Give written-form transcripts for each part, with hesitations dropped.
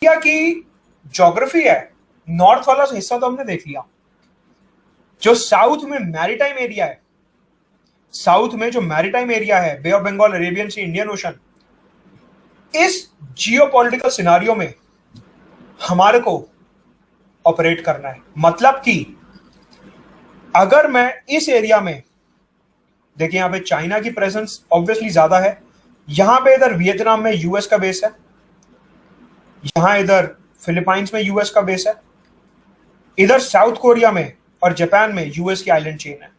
India की geography है, north वाला हिस्सा तो हमने देख लिया, जो साउथ में मैरीटाइम एरिया है, साउथ में जो मैरीटाइम एरिया है, bay of Bengal, Arabian sea, Indian ocean, इस जियोपॉलिटिकल सिनारियो में हमारे को ऑपरेट करना है। मतलब कि अगर मैं इस एरिया में, देखिए यहां पे चाइना की प्रेजेंस ऑब्वियसली ज्यादा है, यहां पे इधर वियतनाम में यूएस का बेस है, यहां इधर फिलीपाइंस में यूएस का बेस है, इधर साउथ कोरिया में और जापान में यूएस की आइलैंड चेन है,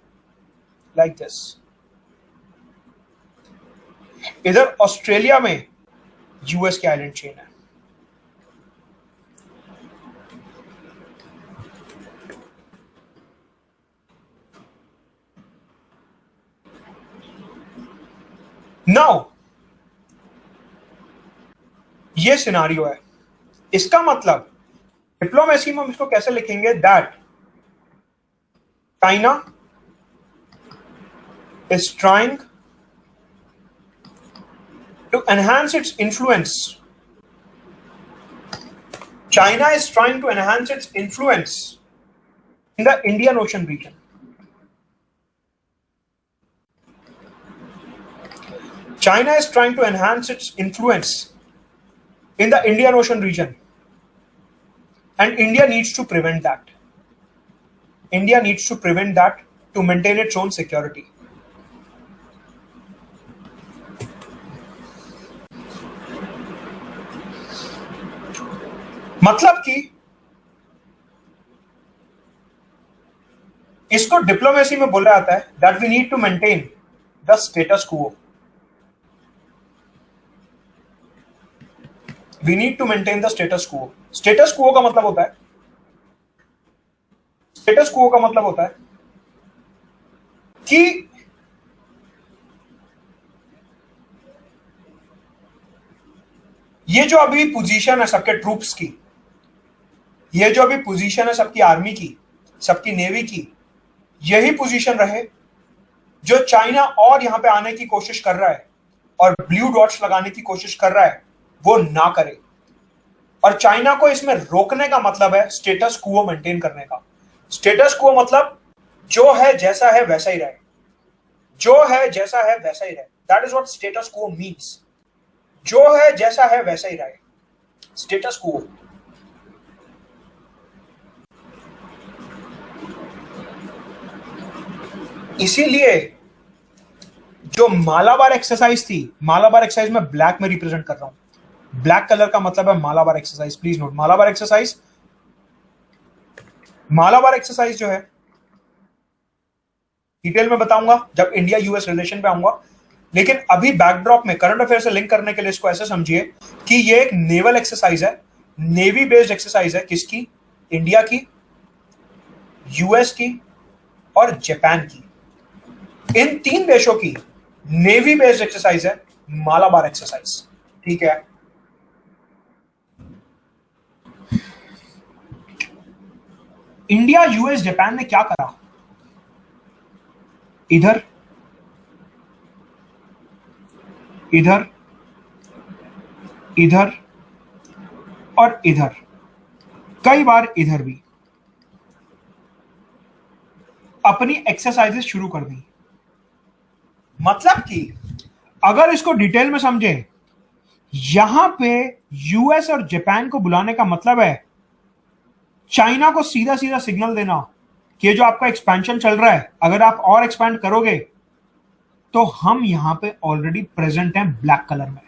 लाइक दिस। इधर ऑस्ट्रेलिया में यूएस की आइलैंड चेन है। नाउ ये सिनारियो है। इसका मतलब डिप्लोमेसी में हम इसको कैसे लिखेंगे, that China is trying to enhance its influence. China is trying to enhance its influence in the Indian Ocean region. China is trying to enhance its influence in the Indian Ocean region. And India needs to prevent that. India needs to prevent that to maintain its own security. मतलब कि इसको diplomacy में बोला जाता है that we need to maintain the status quo. We need to maintain the status quo. Status quo का मतलब होता है, स्टेटस क्वो का मतलब होता है कि ये जो अभी पोजीशन है सबके ट्रूप्स की, ये जो अभी पोजीशन है सबकी आर्मी की, सबकी नेवी की, यही पोजीशन रहे जो चाइना और यहां पे आने की कोशिश कर रहा है और ब्लू डॉट्स लगाने की कोशिश कर रहा है, वो ना करे। और चाइना को इसमें रोकने का मतलब है स्टेटस क्वो मेंटेन करने का। स्टेटस क्वो मतलब जो है जैसा है वैसा ही रहे, जो है जैसा है वैसा ही रहे। That is what status quo means. जो है जैसा है वैसा ही रहे, स्टेटस क्वो। इसीलिए जो मालाबार एक्सरसाइज थी, मालाबार एक्सरसाइज में ब्लैक में रिप्रेजेंट कर रहा हूं, ब्लैक कलर का मतलब है Malabar exercise. Please note, Malabar exercise, Malabar exercise जो है डिटेल में बताऊंगा जब इंडिया यूएस रिलेशन पे आऊंगा, लेकिन अभी बैकड्रॉप में करंट अफेयर से लिंक करने के लिए इसको ऐसे समझिए कि ये एक नेवल एक्सरसाइज है, नेवी बेस्ड एक्सरसाइज है। किसकी? इंडिया की, यूएस की और जापान की। इन तीन देशों की नेवी बेस्ड एक्सरसाइज है मालाबार एक्सरसाइज। ठीक है, इंडिया, यूएस, जापान ने क्या करा? इधर, इधर, इधर और इधर, कई बार इधर भी अपनी एक्सरसाइजेस शुरू कर दी। मतलब कि अगर इसको डिटेल में समझे, यहां पे यूएस और जापान को बुलाने का मतलब है चाइना को सीधा सीधा सिग्नल देना कि जो आपका एक्सपेंशन चल रहा है, अगर आप और एक्सपैंड करोगे तो हम यहां पे ऑलरेडी प्रेजेंट हैं ब्लैक कलर में।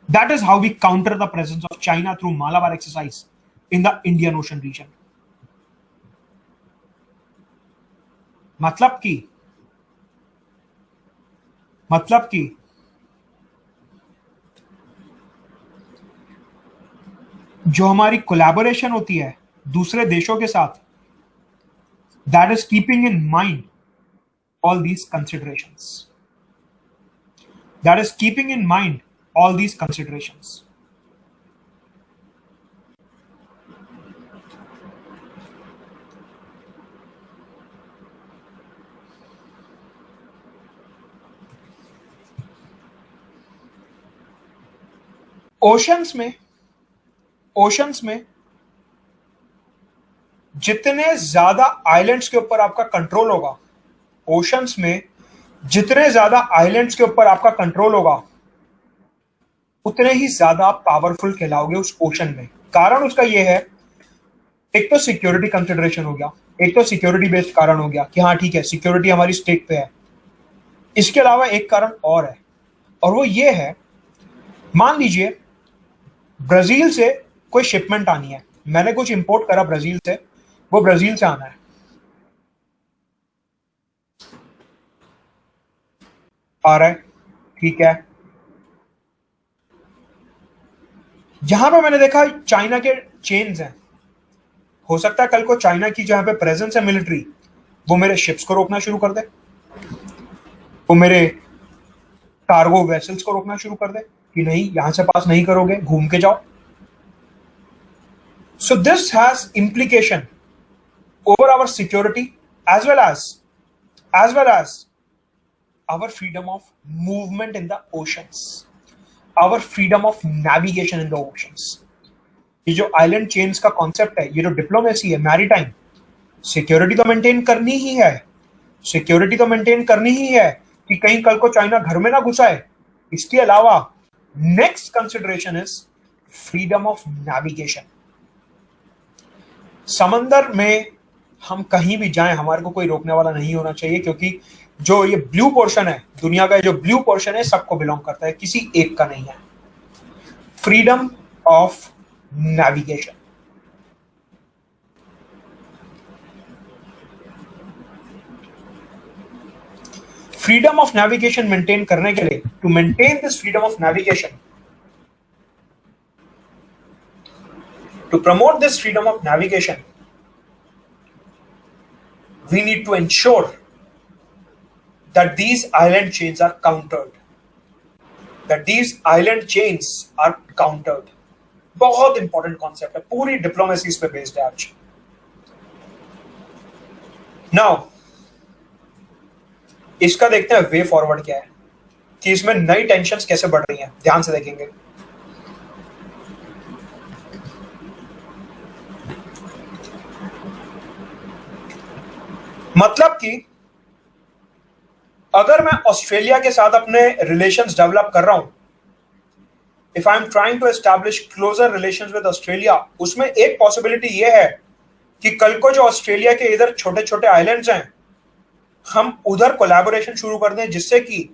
That is how we counter the presence of China through Malabar exercise in the Indian ocean region. मतलब कि जो हमारी कोलैबोरेशन होती है दूसरे देशों के साथ, that is keeping in mind all these considerations. That is keeping in mind all these considerations. Oceans में जितने ज्यादा आइलैंड्स के ऊपर आपका कंट्रोल होगा, ओशंस में जितने ज्यादा आइलैंड्स के ऊपर आपका कंट्रोल होगा, उतने ही ज्यादा आप पावरफुल कहलाओगे उस ओशन में। कारण उसका यह है, एक तो सिक्योरिटी कंसिडरेशन हो गया, एक तो सिक्योरिटी बेस्ड कारण हो गया कि हाँ ठीक है, सिक्योरिटी हमारी स्टेट पे है। इसके अलावा एक कारण और है, और वो ये है, मान लीजिए ब्राजील से कोई शिपमेंट आनी है, मैंने कुछ इंपोर्ट करा ब्राजील से, वो ब्राजील से आना है, आ रहा है, ठीक है। यहां पे मैंने देखा चाइना के चेन्स हैं, हो सकता है कल को चाइना की जहां पे प्रेजेंस है मिलिट्री, वो मेरे शिप्स को रोकना शुरू कर दे, वो मेरे कार्गो वेसल्स को रोकना शुरू कर दे कि नहीं, यहां से पास नहीं करोगे, घूम के जाओ। So this has implication over our security as well as our freedom of movement in the oceans, our freedom of navigation in the oceans। ये जो आइलैंड चेन्स का कॉन्सेप्ट है, ये जो डिप्लोमेसी है मैरीटाइम, सिक्योरिटी तो मेंटेन करनी ही है, सिक्योरिटी तो मेंटेन करनी ही है कि कहीं कल को चाइना घर में ना घुसाए। इसके अलावा next consideration is freedom of navigation. समंदर में हम कहीं भी जाएं, हमारे को कोई रोकने वाला नहीं होना चाहिए, क्योंकि जो ये ब्लू पोर्शन है दुनिया का, जो ब्लू पोर्शन है सबको बिलोंग करता है, किसी एक का नहीं है। Freedom of navigation. Freedom of navigation maintain करने के लिए, to maintain this freedom of navigation, to promote this freedom of navigation, we need to ensure that these island chains are countered, that these island chains are countered। बहुत important concept है, पूरी diplomacy इस पे based है आज। Now इसका देखते हैं वे फॉरवर्ड क्या है, कि इसमें नई टेंशंस कैसे बढ़ रही हैं, ध्यान से देखेंगे। मतलब कि अगर मैं ऑस्ट्रेलिया के साथ अपने रिलेशंस डेवलप कर रहा हूं, if I am trying to establish closer relations with Australia, उसमें एक पॉसिबिलिटी यह है कि कल को जो ऑस्ट्रेलिया के इधर छोटे छोटे आइलैंड्स हैं, हम उधर कोलैबोरेशन शुरू कर दें, जिससे कि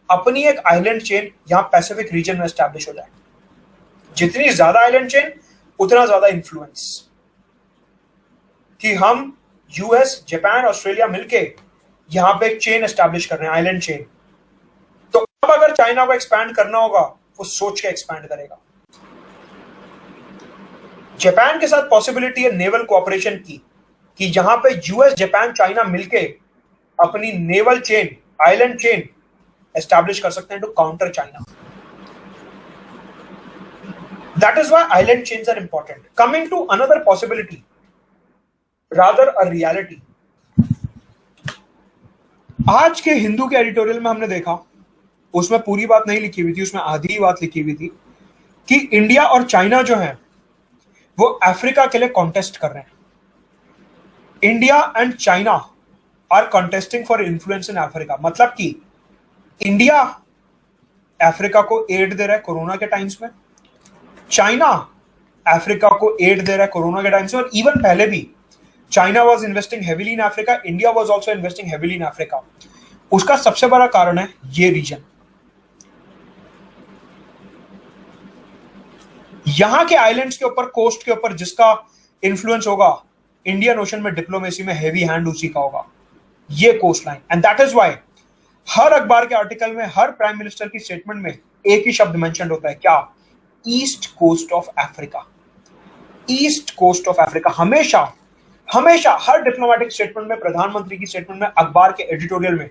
अपनी एक आइलैंड चेन यहां पैसिफिक रीजन में एस्टैब्लिश हो जाए। जितनी ज्यादा आइलैंड चेन, उतना ज्यादा इंफ्लुएंस, कि हम यूएस, जापान, ऑस्ट्रेलिया मिलके यहां पे एक चेन एस्टैब्लिश कर रहे हैं, आइलैंड चेन। तो अब अगर चाइना को एक्सपैंड करना होगा, वो सोच के एक्सपैंड करेगा। जापान के साथ पॉसिबिलिटी है नेवल कोऑपरेशन की, कि जहां पे यूएस, जापान, चाइना मिलके अपनी naval chain, island chain establish कर सकते हैं to counter China. That is why island chains are important. Coming to another possibility, rather a reality, आज के हिंदू के एडिटोरियल में हमने देखा, उसमें पूरी बात नहीं लिखी हुई थी, उसमें आधी ही बात लिखी हुई थी, कि इंडिया और चाइना जो है वो अफ्रीका के लिए कॉन्टेस्ट कर रहे हैं। India and China are contesting for influence in Africa. मतलब कि इंडिया अफ्रीका को एड दे रहा है कोरोना के टाइम्स में, चाइना अफ्रीका को एड दे रहा है कोरोना के टाइम्स में, और इवन पहले भी China was investing heavily in Africa, India was also investing heavily in Africa. उसका सबसे बड़ा कारण है ये रीजन। यहां के आइलैंड्स के ऊपर, कोस्ट के ऊपर जिसका इंफ्लुएंस होगा इंडियन ओशन में डिप्लोमेसी में, हेवी हैंड उसी का होगा, ये coast line. And that is why हर अखबार के आर्टिकल में, हर प्राइम मिनिस्टर की स्टेटमेंट में एक ही शब्द मेंशन होता है, क्या? East coast of Africa. East coast of Africa हमेशा हमेशा हर डिप्लोमेटिक स्टेटमेंट में, प्रधानमंत्री की स्टेटमेंट में, अखबार के एडिटोरियल में,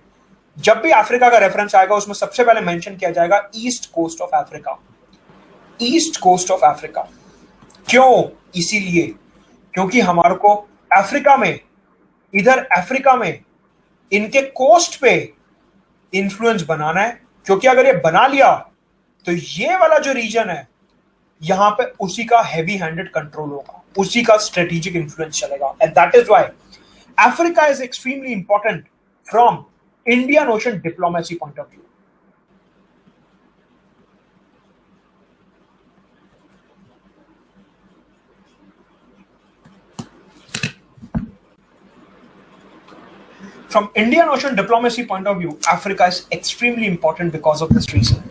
जब भी अफ्रीका का रेफरेंस आएगा उसमें सबसे पहले मेंशन किया जाएगा east coast of Africa. East coast of Africa क्यों? इसीलिए क्योंकि हमारे को अफ्रीका में, इधर अफ्रीका में इनके कोस्ट पे इंफ्लुएंस बनाना है, क्योंकि अगर ये बना लिया तो ये वाला जो रीजन है यहां पे उसी का हैवी हैंडेड कंट्रोल होगा, उसी का स्ट्रेटेजिक इन्फ्लुएंस चलेगा, and that is why Africa is extremely important from Indian ocean diplomacy point of view. From Indian Ocean diplomacy point of view, Africa is extremely important because of this reason.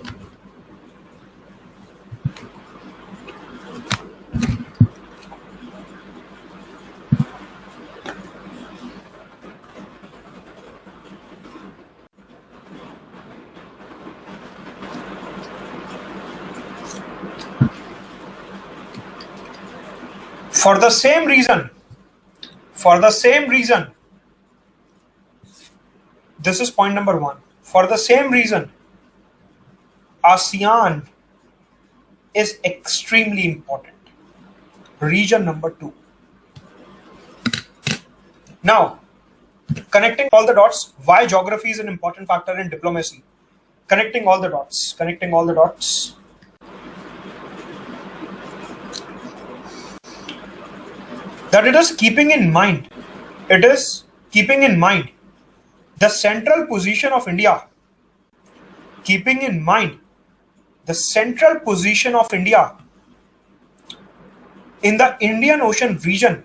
For the same reason, this is point number one. For the same reason, ASEAN is extremely important. Region number two. Now, connecting all the dots, why geography is an important factor in diplomacy. Connecting all the dots. That it is keeping in mind the central position of India. Keeping in mind the central position of India in the Indian Ocean region.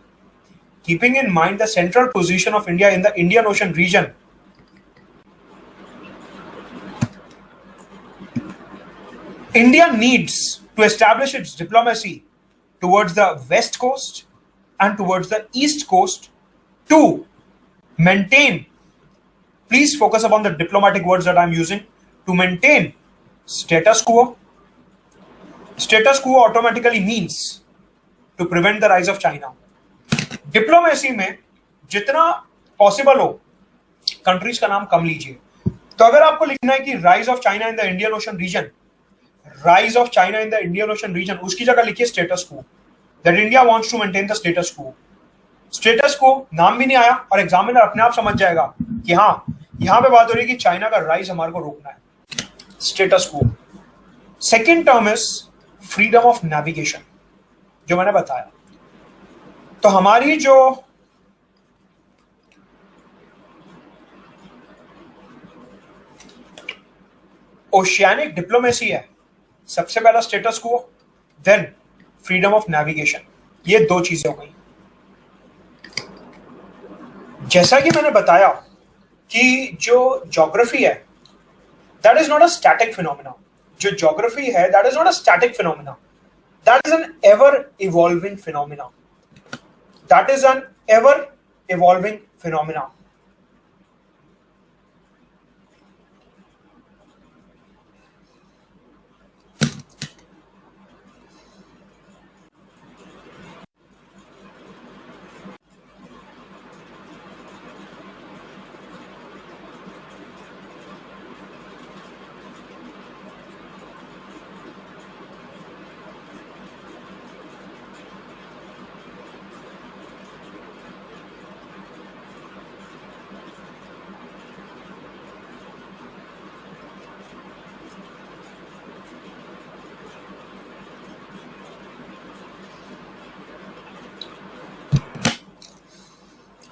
Keeping in mind the central position of India in the Indian Ocean region. India needs to establish its diplomacy towards the west coast and towards the east coast to maintain, please focus upon the diplomatic words that I'm using, to maintain status quo. Status quo automatically means to prevent the rise of China. Diplomacy में जितना possible हो countries का नाम कम लीजिए. तो अगर आपको लिखना है कि rise of China in the Indian ocean region, rise of China in the Indian ocean region, उसकी जगह लिखिए status quo, that India wants to maintain the status quo. Status quo नाम भी नहीं आया और एग्जामिनर अपने आप समझ जाएगा कि हाँ यहां पे बात हो रही है कि चाइना का राइज हमारे को रोकना है. Status quo. Second term is freedom of navigation, जो मैंने बताया. तो हमारी जो ओशियानिक डिप्लोमेसी है, सबसे पहला status quo, then freedom of navigation. ये दो चीजें हो गई. जैसा कि मैंने बताया कि जो ज्योग्राफी है that is not a static phenomena. जो ज्योग्राफी है that is not a static phenomena, that is an ever evolving phenomena. That is an ever evolving phenomena.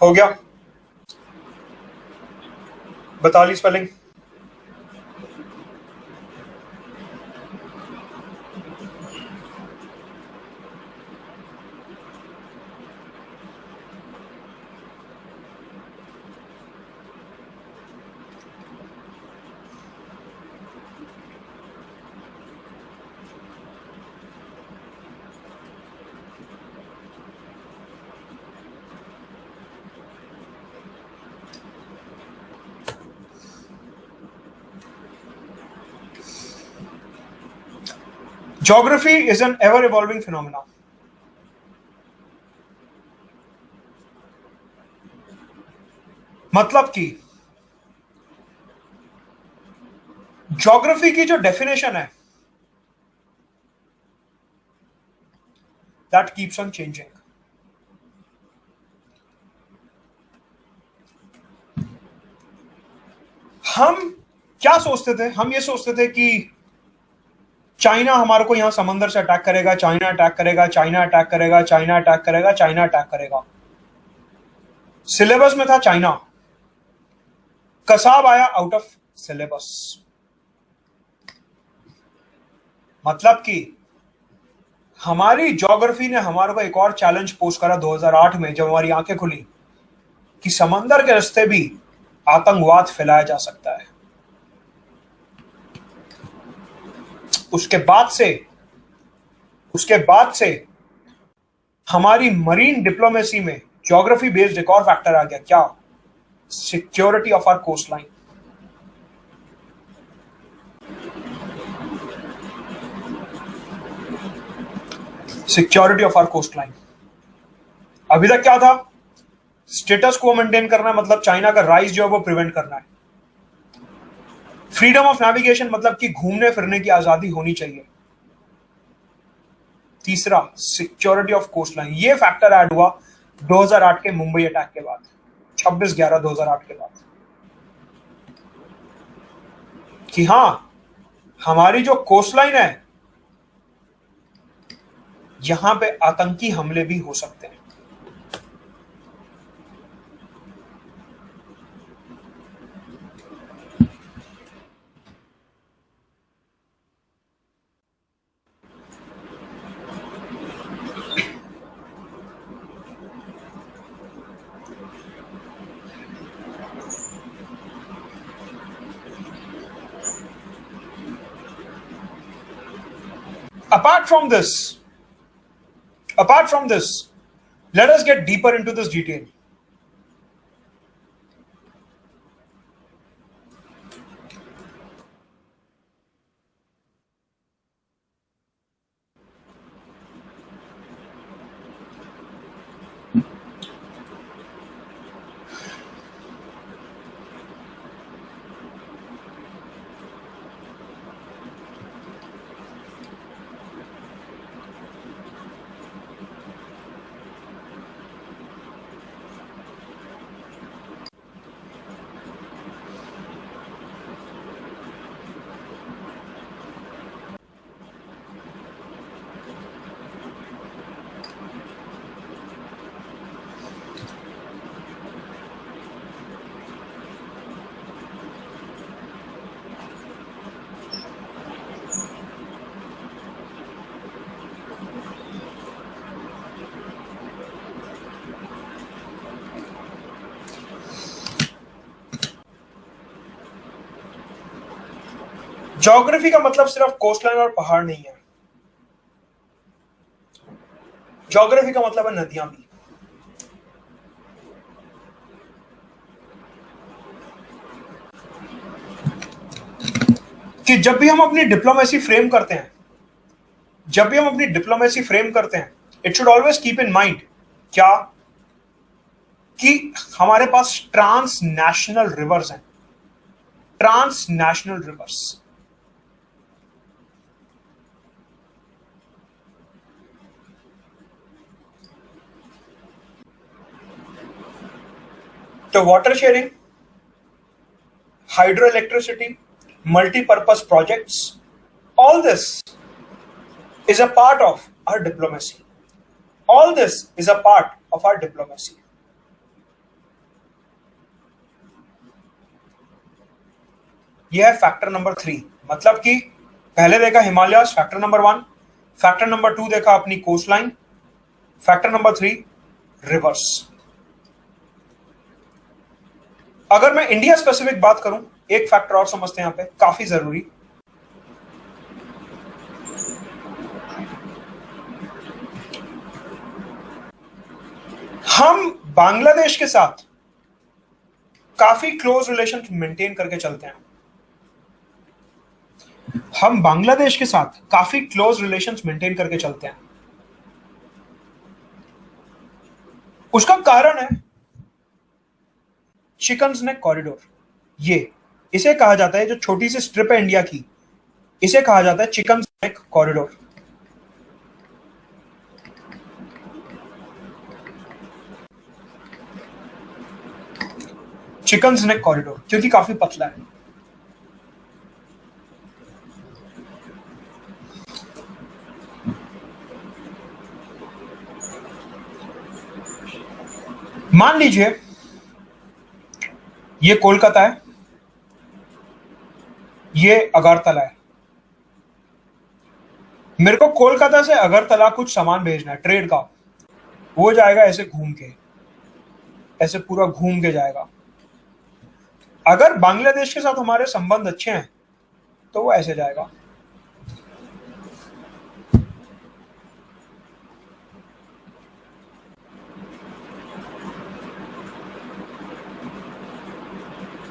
हो गया? बता ली spelling. Geography is an ever evolving phenomena. मतलब कि geography की जो definition है दैट कीप्स ऑन चेंजिंग. हम क्या सोचते थे? हम ये सोचते थे कि चाइना हमारे को यहां समंदर से अटैक करेगा, चाइना अटैक करेगा, चाइना अटैक करेगा, चाइना अटैक करेगा, चाइना अटैक करेगा। सिलेबस में था चाइना, कसाब आया आउट ऑफ सिलेबस। मतलब कि हमारी ज्योग्राफी ने हमारे को एक और चैलेंज पोस्ट करा 2008 में, जब हमारी आंखें खुली कि समंदर के रास्ते भी आतंकवाद फैलाया जा सकता है। उसके बाद से हमारी मरीन डिप्लोमेसी में ज्योग्राफी बेस्ड एक और फैक्टर आ गया। क्या? Security of our coast line. Security of our coast line. अभी तक क्या था? स्टेटस को मेंटेन करना है, मतलब चाइना का राइज जो है वो प्रिवेंट करना है। फ्रीडम ऑफ नेविगेशन, मतलब कि घूमने फिरने की आजादी होनी चाहिए। तीसरा, सिक्योरिटी ऑफ कोस्ट लाइन। ये फैक्टर ऐड हुआ 2008 के मुंबई अटैक के बाद, 26/11/2008 के बाद, कि हां, हमारी जो कोस्ट लाइन है यहां पे आतंकी हमले भी हो सकते हैं। Apart from this, let us get deeper into this detail. Geography का मतलब सिर्फ कोस्टलाइन और पहाड़ नहीं है। ज्योग्राफी का मतलब है नदियां भी। कि जब भी हम अपनी डिप्लोमेसी फ्रेम करते हैं, it should always keep in mind क्या, कि हमारे पास ट्रांस नेशनल रिवर्स हैं। ट्रांस नेशनल रिवर्स, तो water sharing, hydroelectricity, multi-purpose projects, all this is a part of our diplomacy. All this is a part of our diplomacy. यह है factor number 3। मतलब कि पहले देखा Himalayas, factor number 1। Factor number 2 देखा अपनी coast line. Factor number 3 rivers. अगर मैं इंडिया स्पेसिफिक बात करूं, एक फैक्टर और समझते हैं यहां पे, काफी जरूरी। हम बांग्लादेश के साथ काफी क्लोज रिलेशन मेंटेन करके चलते हैं। उसका कारण है चिकन्स नेक कॉरिडोर। इसे कहा जाता है, जो छोटी सी स्ट्रिप है इंडिया की, इसे कहा जाता है चिकन्स नेक कॉरिडोर। चिकन्स नेक कॉरिडोर क्योंकि काफी पतला है। मान लीजिए ये कोलकाता है, ये अगरतला है। मेरे को कोलकाता से अगरतला कुछ सामान भेजना है ट्रेड का, वो जाएगा ऐसे घूम के, ऐसे पूरा घूम के जाएगा। अगर बांग्लादेश के साथ हमारे संबंध अच्छे हैं तो वो ऐसे जाएगा।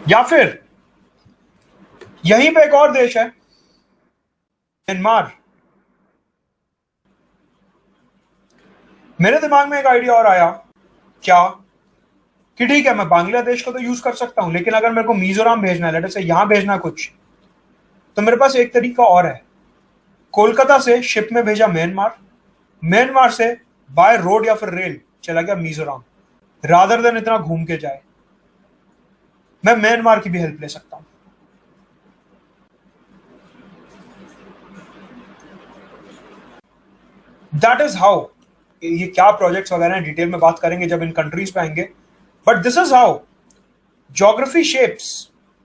या फिर यहीं पे एक और देश है, म्यांमार। मेरे दिमाग में एक आइडिया और आया, क्या कि ठीक है मैं बांग्लादेश को तो यूज कर सकता हूं, लेकिन अगर मेरे को मिजोरम भेजना है, लेट से यहां भेजना कुछ, तो मेरे पास एक तरीका और है। कोलकाता से शिप में भेजा म्यांमार, म्यांमार से बाय रोड या फिर रेल चला गया मिजोरम। रादर देन इतना घूम के जाए, मैं म्यांमार की भी हेल्प ले सकता हूं। दैट इज हाउ, ये क्या प्रोजेक्ट्स वगैरह डिटेल में बात करेंगे जब इन कंट्रीज पे आएंगे, but this is how geography shapes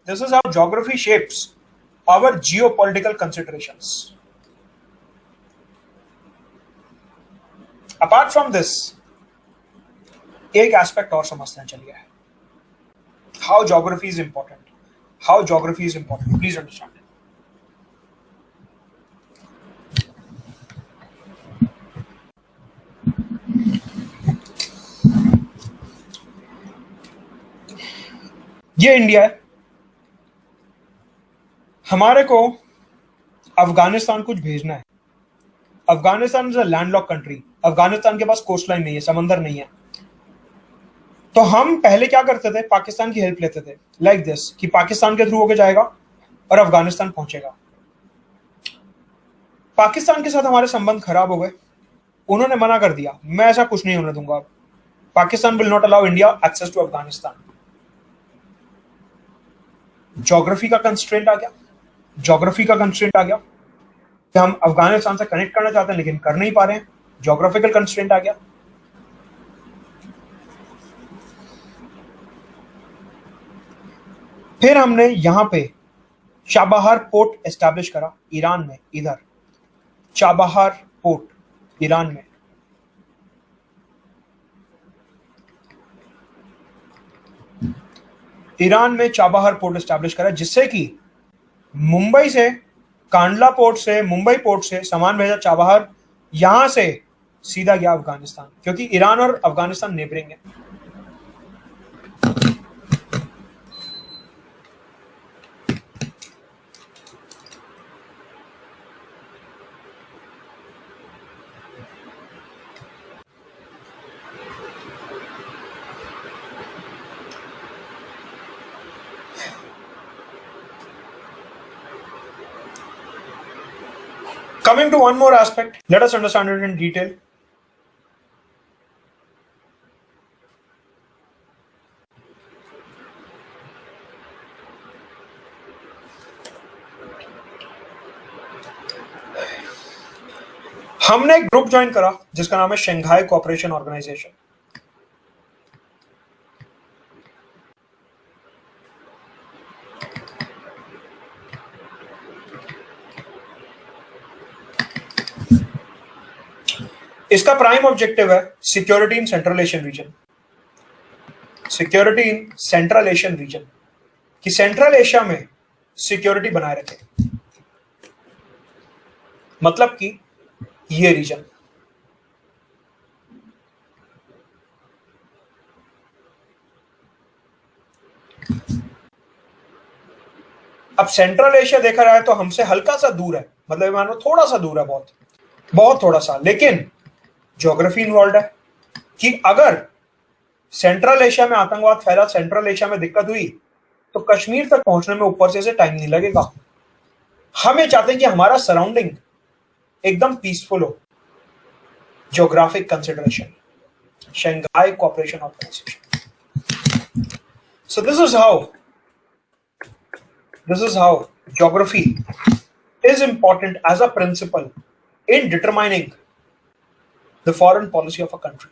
this is how geography shapes our geopolitical considerations. Apart from this, एक एस्पेक्ट और समझते हैं, चलिए, how geography is important, how geography is important, please understand. ये इंडिया है, हमारे को अफगानिस्तान कुछ भेजना है। Afghanistan is a landlocked country, Afghanistan के पास कोस्ट लाइन नहीं है, समंदर नहीं है। तो हम पहले क्या करते थे, पाकिस्तान की हेल्प लेते थे, लाइक दिस, कि पाकिस्तान के थ्रू होके जाएगा और अफगानिस्तान पहुंचेगा। पाकिस्तान के साथ हमारे संबंध खराब हो गए, उन्होंने मना कर दिया, मैं ऐसा कुछ नहीं होने दूंगा, Pakistan will not allow India access to Afghanistan. Geography का कंस्ट्रेंट आ गया, ज्योग्राफी का कंस्ट्रेंट आ गया कि हम अफगानिस्तान से कनेक्ट करना चाहते हैं लेकिन कर नहीं पा रहे हैं, ज्योग्राफिकल कंस्ट्रेंट आ गया। फिर हमने यहां पे चाबहार पोर्ट एस्टैब्लिश करा ईरान में, इधर चाबहार पोर्ट ईरान में। ईरान में चाबहार पोर्ट एस्टैब्लिश करा, जिससे कि मुंबई से, कांडला पोर्ट से, मुंबई पोर्ट से सामान भेजा चाबहार, यहां से सीधा गया अफगानिस्तान, क्योंकि ईरान और अफगानिस्तान नेबरिंग है। Coming to one more aspect, let us understand it in detail. हमने एक ग्रुप ज्वाइन करा जिसका नाम है शंघाई कोऑपरेशन ऑर्गेनाइजेशन। इसका प्राइम ऑब्जेक्टिव है security in central Asian region, security in central Asian region, कि सेंट्रल एशिया में सिक्योरिटी बनाए रखे, मतलब कि ये रीजन। अब सेंट्रल एशिया देखा जाए तो हमसे हल्का सा दूर है, मतलब मानो थोड़ा सा दूर है, बहुत बहुत थोड़ा सा, लेकिन ज्योग्राफी इन्वॉल्व है कि अगर सेंट्रल एशिया में आतंकवाद फैला, सेंट्रल एशिया में दिक्कत हुई, तो कश्मीर तक पहुंचने में ऊपर से टाइम नहीं लगेगा। हम ये चाहते हैं कि हमारा सराउंडिंग एकदम पीसफुल हो। Geographic consideration, Shanghai cooperation organisation. So this is how geography is important as a principle in determining the foreign policy of a country.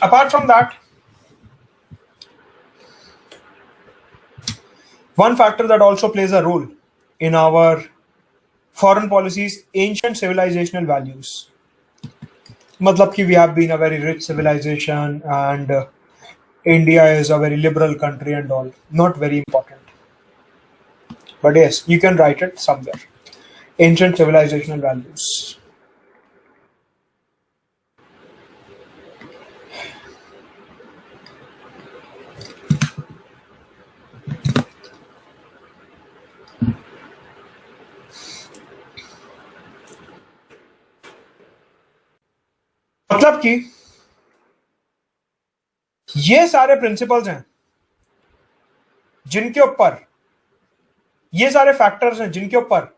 Apart from that, one factor that also plays a role in our foreign policy is ancient civilizational values. मतलब कि we have been a very rich civilization and India is a very liberal country and all. Not very important. But yes, you can write it somewhere. Ancient civilizational values. मतलब कि ये सारे principles हैं जिनके ऊपर, ये सारे फैक्टर्स हैं जिनके ऊपर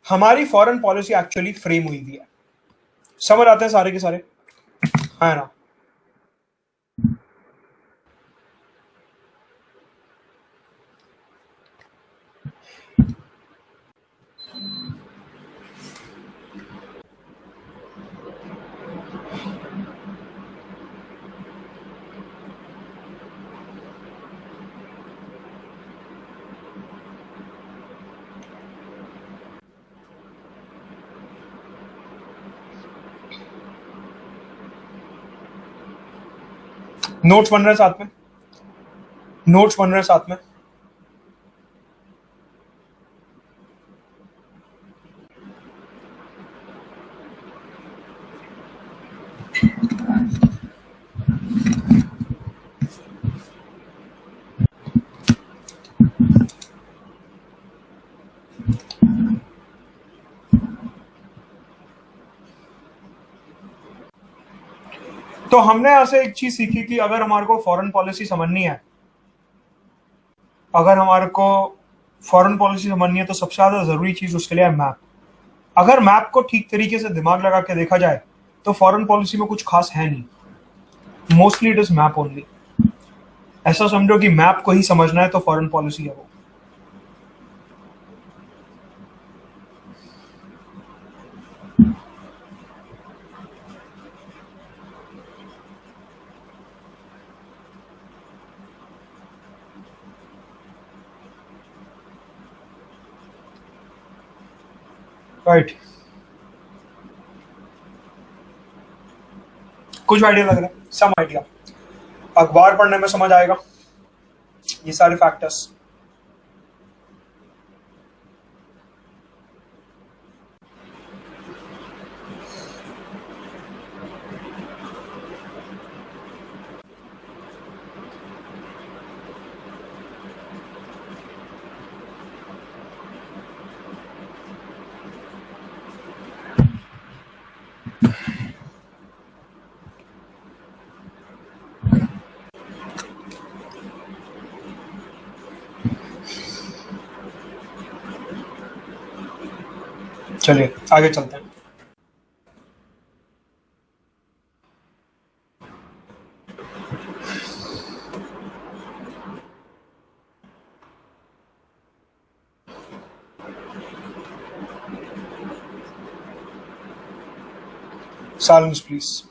हमारी फॉरेन पॉलिसी एक्चुअली फ्रेम हुई भी है. समझ आते हैं सारे के सारे, है ना? नोट्स बन रहे हैं साथ में, नोट्स बन रहे हैं साथ में. तो हमने यहां से एक चीज सीखी कि अगर हमारे को फॉरेन पॉलिसी समझनी है, अगर हमारे को फॉरेन पॉलिसी समझनी है तो सबसे ज्यादा जरूरी चीज उसके लिए है मैप. अगर मैप को ठीक तरीके से दिमाग लगा के देखा जाए तो फॉरेन पॉलिसी में कुछ खास है नहीं. Mostly it is map only. ऐसा समझो कि मैप को ही समझना है तो फॉरेन पॉलिसी है वो. राइट. कुछ आइडिया लग रहा है, सम आइडिया. अखबार पढ़ने में समझ आएगा ये सारे फैक्टर्स. चलिए आगे चलते हैं. Silence, please.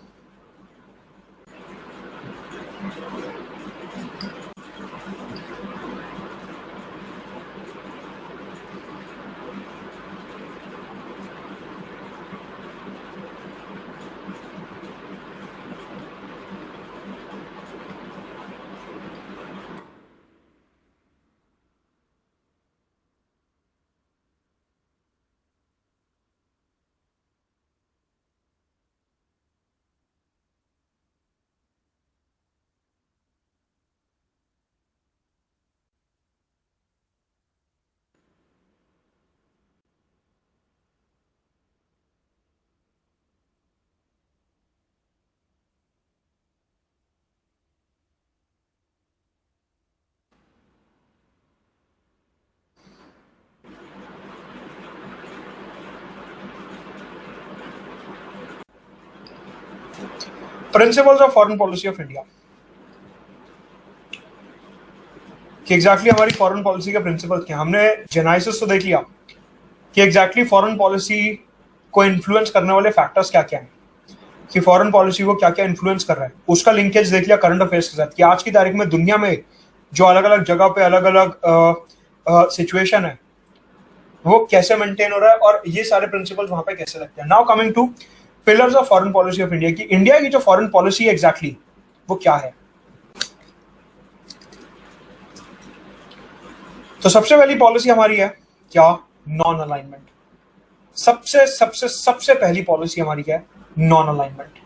Principles of foreign policy of India, कि एग्जैक्टली हमारी फॉरेन पॉलिसी के प्रिंसिपल क्या। हमने जेनाइसिस तो देख लिया कि एग्जैक्टली फॉरेन पॉलिसी को इन्फ्लुएंस करने वाले फैक्टर्स क्या क्या हैं, कि फॉरेन पॉलिसी को क्या क्या इन्फ्लुएंस कर रहा है। उसका लिंकेज देख लिया करंट अफेयर्स के साथ, कि आज की तारीख में दुनिया में जो अलग अलग जगह पे अलग अलग सिचुएशन है वो कैसे मेंटेन हो रहा है, और ये सारे प्रिंसिपल्स वहां पे कैसे लगते हैं। Now coming two pillars of foreign policy of India, कि इंडिया की जो फॉरेन पॉलिसी है एग्जैक्टली वो क्या है। तो सबसे पहली पॉलिसी हमारी है क्या, नॉन अलाइनमेंट। सबसे सबसे सबसे पहली पॉलिसी हमारी क्या है, non alignment.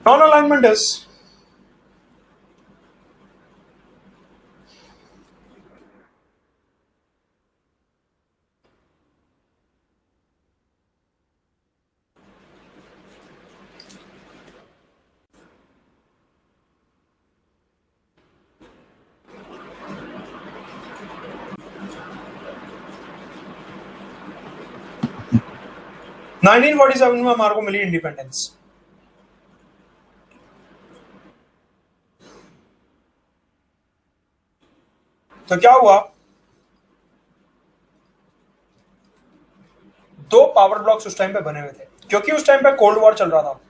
Non-alignment is nineteen 47 में हमारे को मिली इंडिपेंडेंस। तो क्या हुआ, दो पावर ब्लॉक्स उस टाइम पे बने हुए थे, क्योंकि उस टाइम पे कोल्ड वॉर चल रहा था।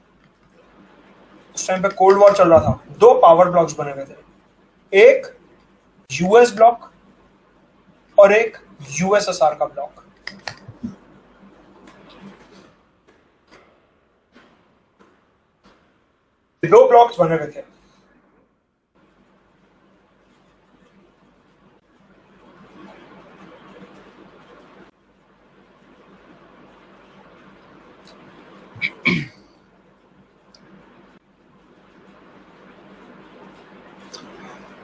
उस टाइम पे कोल्ड वॉर चल रहा था, दो पावर ब्लॉक्स बने हुए थे, एक यूएस ब्लॉक और एक यूएसएसआर का ब्लॉक। दो ब्लॉक्स बने हुए थे।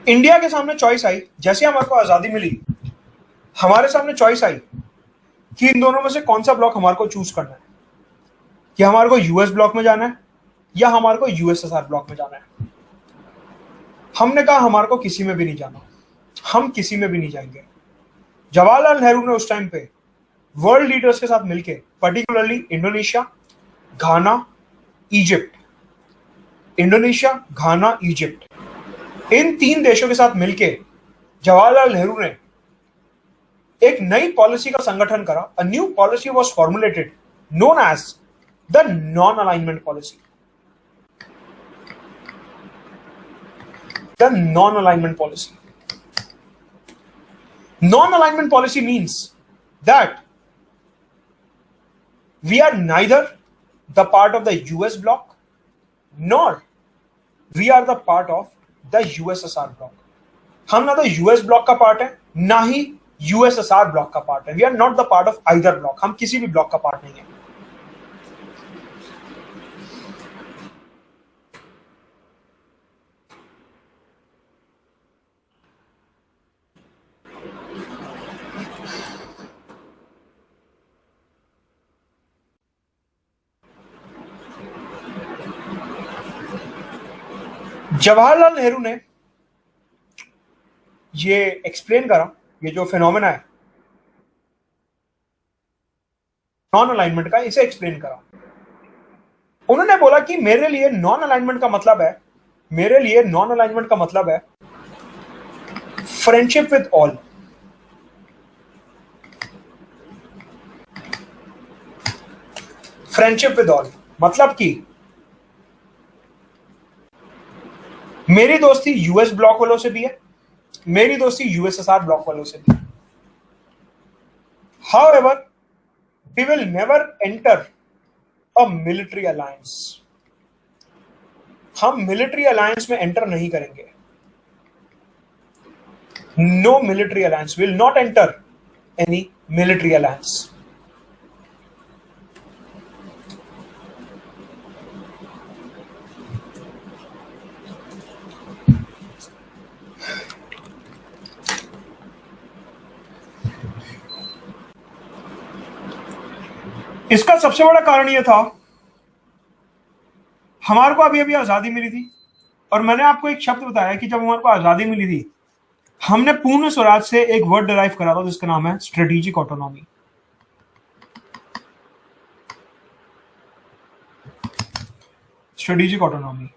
इंडिया के सामने चॉइस आई, जैसे हमारे को आजादी मिली हमारे सामने चॉइस आई कि इन दोनों में से कौन सा ब्लॉक हमारे को चूज करना है, कि हमारे को यूएस ब्लॉक में जाना है या हमारे को यूएसएसआर ब्लॉक में जाना है। हमने कहा हमारे को किसी में भी नहीं जाना, हम किसी में भी नहीं जाएंगे। जवाहरलाल नेहरू ने उस टाइम पे वर्ल्ड लीडर्स के साथ मिलकर, पर्टिकुलरली इंडोनेशिया, घाना, इजिप्ट, इंडोनेशिया, घाना, इजिप्ट, इन तीन देशों के साथ मिलकर जवाहरलाल नेहरू ने एक नई पॉलिसी का संगठन करा। A new policy was formulated known as the non alignment policy. The non alignment policy, non alignment policy means that we are neither the part of the US bloc nor we are the part of the USSR bloc। हम ना तो US bloc का part है ना ही USSR bloc का part है। We are not the part of either bloc, हम किसी भी ब्लॉक का पार्ट नहीं है। जवाहरलाल नेहरू ने ये एक्सप्लेन करा, ये जो फिनोमेना है नॉन अलाइनमेंट का, इसे एक्सप्लेन करा। उन्होंने बोला कि मेरे लिए नॉन अलाइनमेंट का मतलब है, मेरे लिए नॉन अलाइनमेंट का मतलब है friendship with all. Friendship with all मतलब कि मेरी दोस्ती यूएस ब्लॉक वालों से भी है, मेरी दोस्ती यूएसएसआर ब्लॉक वालों से भी है। However, we will never enter a military alliance। हम मिलिट्री अलायंस में एंटर नहीं करेंगे। No military alliance. Will not enter any military alliance. इसका सबसे बड़ा कारण यह था, हमारे को अभी अभी आजादी मिली थी, और मैंने आपको एक शब्द बताया कि जब हमारे को आजादी मिली थी, हमने पूर्ण स्वराज से एक वर्ड डिराइव करा था जिसका नाम है स्ट्रेटेजिक ऑटोनॉमी। स्ट्रेटेजिक ऑटोनॉमी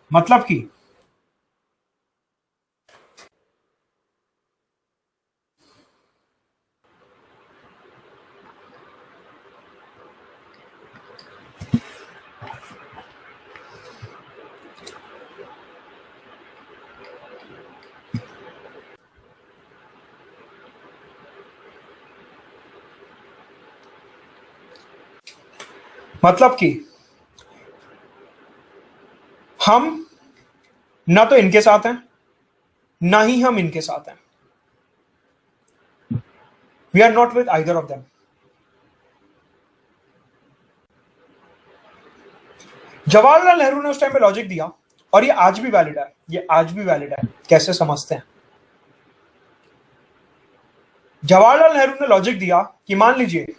मतलब कि हम ना तो इनके साथ हैं, ना ही हम इनके साथ हैं। We are not with either of them. Jawaharlal Nehru ने उस टाइम पे लॉजिक दिया, और ये आज भी वैलिड है, ये आज भी वैलिड है। कैसे समझते हैं? जवाहरलाल नेहरू ने लॉजिक दिया कि मान लीजिए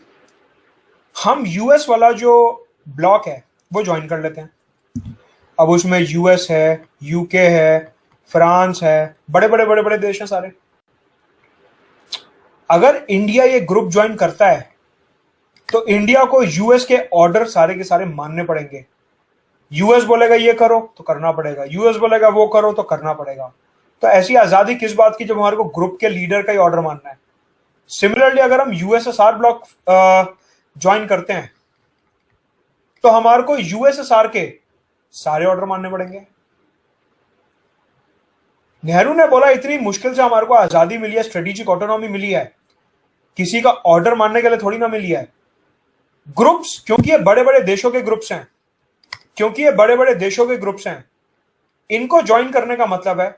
हम यूएस वाला जो ब्लॉक है वो ज्वाइन कर लेते हैं। अब उसमें यूएस है, यूके है, फ्रांस है, बड़े बड़े बड़े बड़े देश हैं सारे। अगर इंडिया ये ग्रुप ज्वाइन करता है तो इंडिया को यूएस के ऑर्डर सारे के सारे मानने पड़ेंगे। यूएस बोलेगा ये करो तो करना पड़ेगा, यूएस बोलेगा वो करो तो करना पड़ेगा। तो ऐसी आजादी किस बात की जब हमारे को ग्रुप के लीडर का ही ऑर्डर मानना है। सिमिलरली अगर हम यूएसएसआर ब्लॉक ज्वाइन करते हैं तो हमारे को यूएसएसआर के सारे ऑर्डर मानने पड़ेंगे। नेहरू ने बोला इतनी मुश्किल से हमारे को आजादी मिली है, स्ट्रेटेजिक ऑटोनॉमी मिली है, किसी का ऑर्डर मानने के लिए थोड़ी ना मिली है। ग्रुप्स, क्योंकि ये बड़े बड़े देशों के ग्रुप्स हैं, क्योंकि ये बड़े बड़े देशों के ग्रुप्स हैं, इनको ज्वाइन करने का मतलब है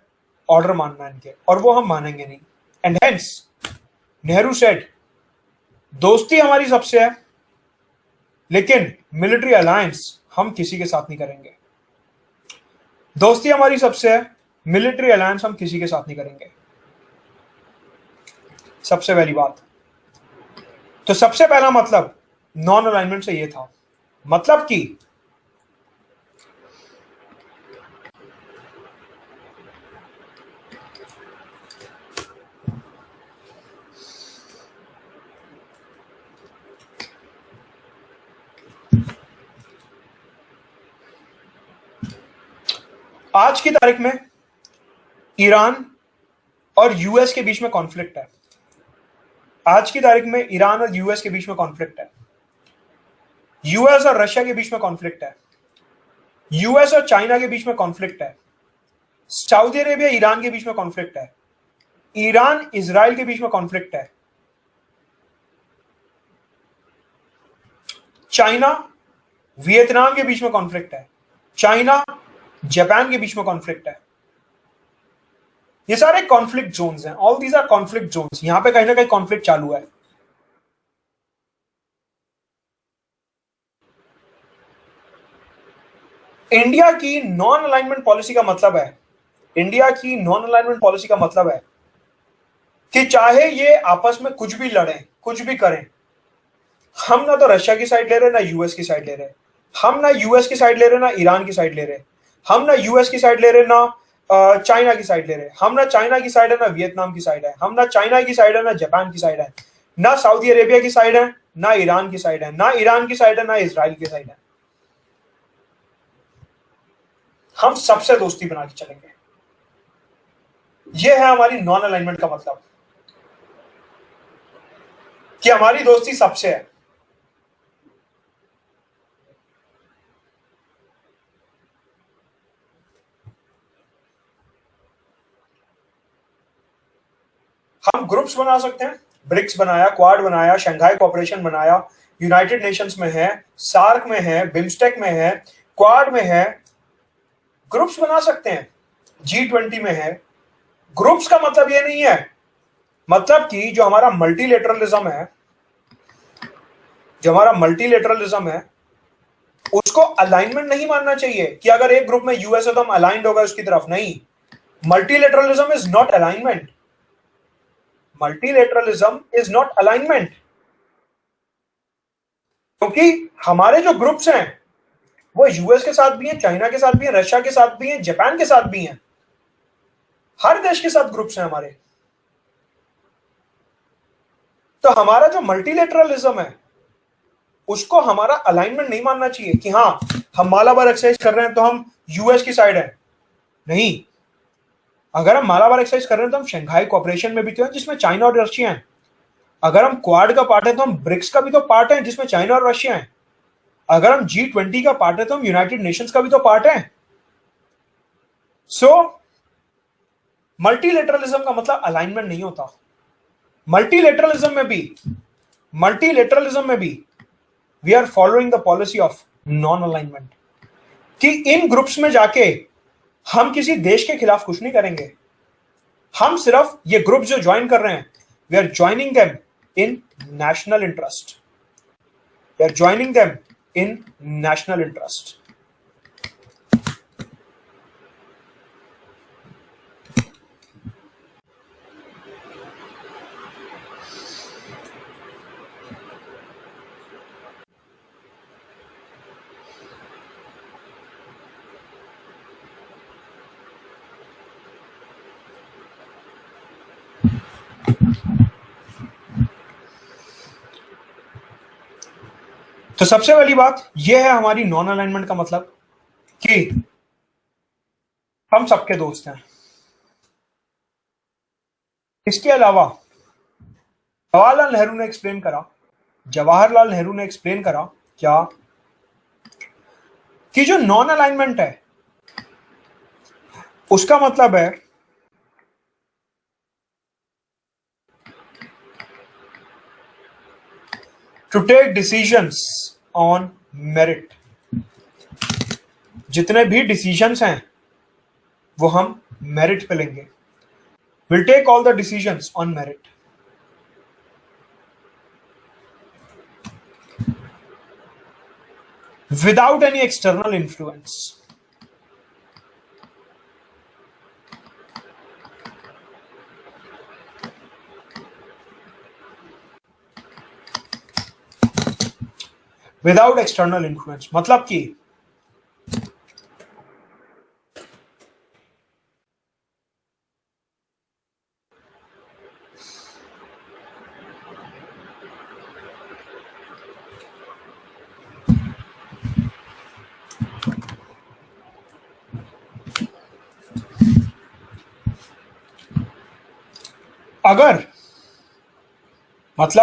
ऑर्डर मानना इनके, और वो हम मानेंगे नहीं। एंड हेंस नेहरू सेड दोस्ती हमारी सबसे है, लेकिन मिलिट्री अलायंस हम किसी के साथ नहीं करेंगे। दोस्ती हमारी सबसे है, मिलिट्री अलायंस हम किसी के साथ नहीं करेंगे। सबसे पहली बात तो सबसे पहला मतलब नॉन अलाइनमेंट से यह था, मतलब कि आज की तारीख में ईरान और यूएस के बीच में कॉन्फ्लिक्ट है। आज की तारीख में ईरान और यूएस के बीच में कॉन्फ्लिक्ट है। यूएस और रशिया के बीच में कॉन्फ्लिक्ट है। यूएस और चाइना के बीच में कॉन्फ्लिक्ट है। सऊदी अरेबिया ईरान के बीच में कॉन्फ्लिक्ट है। ईरान इजराइल के बीच में कॉन्फ्लिक्ट है। चाइना वियतनाम के बीच में कॉन्फ्लिक्ट है। चाइना जापान के बीच में कॉन्फ्लिक्ट है। ये सारे कॉन्फ्लिक्ट जोन्स हैं। All these are conflict zones. यहां पे कहीं ना कहीं कॉन्फ्लिक्ट चालू है। इंडिया की नॉन अलाइनमेंट पॉलिसी का मतलब है, इंडिया की नॉन अलाइनमेंट पॉलिसी का मतलब है कि चाहे ये आपस में कुछ भी लड़ें, कुछ भी करें, हम ना तो रशिया की साइड ले रहे, ना यूएस की साइड ले रहे। हम ना यूएस की साइड ले रहे, ना ईरान की साइड ले रहे। हम ना यूएस की साइड ले रहे, ना चाइना की साइड ले रहे। हम ना चाइना की साइड है, ना वियतनाम की साइड है। हम ना चाइना की साइड है, ना जापान की साइड है। ना सऊदी अरेबिया की साइड है, ना ईरान की साइड है। ना ईरान की साइड है, ना इजराइल की साइड है। हम सबसे दोस्ती बना के चलेंगे। यह है हमारी नॉन अलाइनमेंट का मतलब, कि हमारी दोस्ती सबसे है। हम ग्रुप्स बना सकते हैं। ब्रिक्स बनाया, क्वाड बनाया, शंघाई कोऑपरेशन बनाया, यूनाइटेड नेशंस में है, सार्क में है, बिम्स्टेक में है, क्वाड में है। ग्रुप्स बना सकते हैं। G20 में है। ग्रुप्स का मतलब यह नहीं है मतलब कि जो हमारा मल्टीलेटरलिज्म है, उसको अलाइनमेंट नहीं मानना चाहिए कि अगर एक ग्रुप में यूएस है तो हम अलाइंड होगा उसकी तरफ। नहीं, multilateralism is not alignment. Multilateralism is not alignment, क्योंकि हमारे जो ग्रुप्स हैं वो यूएस के साथ भी हैं, चाइना के साथ भी हैं, रशिया के साथ भी हैं, जापान के साथ भी हैं, हर देश के साथ ग्रुप्स हैं हमारे। तो हमारा जो मल्टीलेटरलिज्म है उसको हमारा अलाइनमेंट नहीं मानना चाहिए कि हाँ हम मालाबार एक्सरसाइज कर रहे हैं तो हम यूएस की साइड है। नहीं, अगर हम मालाबार एक्सरसाइज कर रहे हैं तो हम शंघाई कोऑपरेशन में भी तो हैं जिसमें चाइना और रशिया है। अगर हम क्वाड का पार्ट है तो हम ब्रिक्स का भी तो पार्ट है जिसमें चाइना और रशिया है। अगर हम G20 का पार्ट है तो हम यूनाइटेड नेशंस का भी तो पार्ट है। सो मल्टीलेटरलिज्म का मतलब अलाइनमेंट नहीं होता। मल्टीलेटरलिज्म में भी we are following the policy of non alignment, कि इन ग्रुप्स में जाके हम किसी देश के खिलाफ कुछ नहीं करेंगे। हम सिर्फ ये ग्रुप जो ज्वाइन कर रहे हैं, we are joining them in national interest. We are joining them in national interest. तो सबसे पहली बात यह है हमारी नॉन अलाइनमेंट का मतलब कि हम सबके दोस्त हैं। इसके अलावा जवाहरलाल नेहरू ने एक्सप्लेन करा क्या कि जो नॉन अलाइनमेंट है उसका मतलब है to take decisions on merit. जितने भी डिसीजंस हैं वो हम मेरिट पे लेंगे। Will take all the decisions on merit. Without any external influence. Without external influence मतलब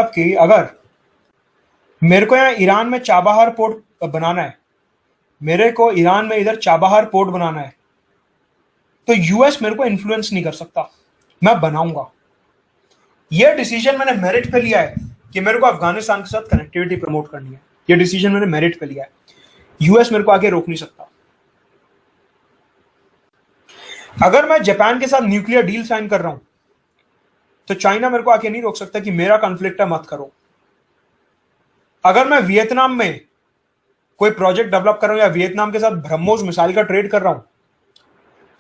कि अगर मेरे को यहां ईरान में चाबहार पोर्ट बनाना है, मेरे को ईरान में इधर चाबहार पोर्ट बनाना है, तो यूएस मेरे को इन्फ्लुएंस नहीं कर सकता, मैं बनाऊंगा। यह डिसीजन मैंने मेरिट पे लिया है कि मेरे को अफगानिस्तान के साथ कनेक्टिविटी प्रमोट करनी है। यह डिसीजन मैंने मेरिट पे लिया है, यूएस मेरे को आगे रोक नहीं सकता। अगर मैं जापान के साथ न्यूक्लियर डील साइन कर रहा हूं तो चाइना मेरे को आके नहीं रोक सकता कि मेरा कॉन्फ्लिक्ट है, मत करो। अगर मैं वियतनाम में कोई प्रोजेक्ट डेवलप कर रहा हूं या वियतनाम के साथ ब्रह्मोस मिसाइल का ट्रेड कर रहा हूं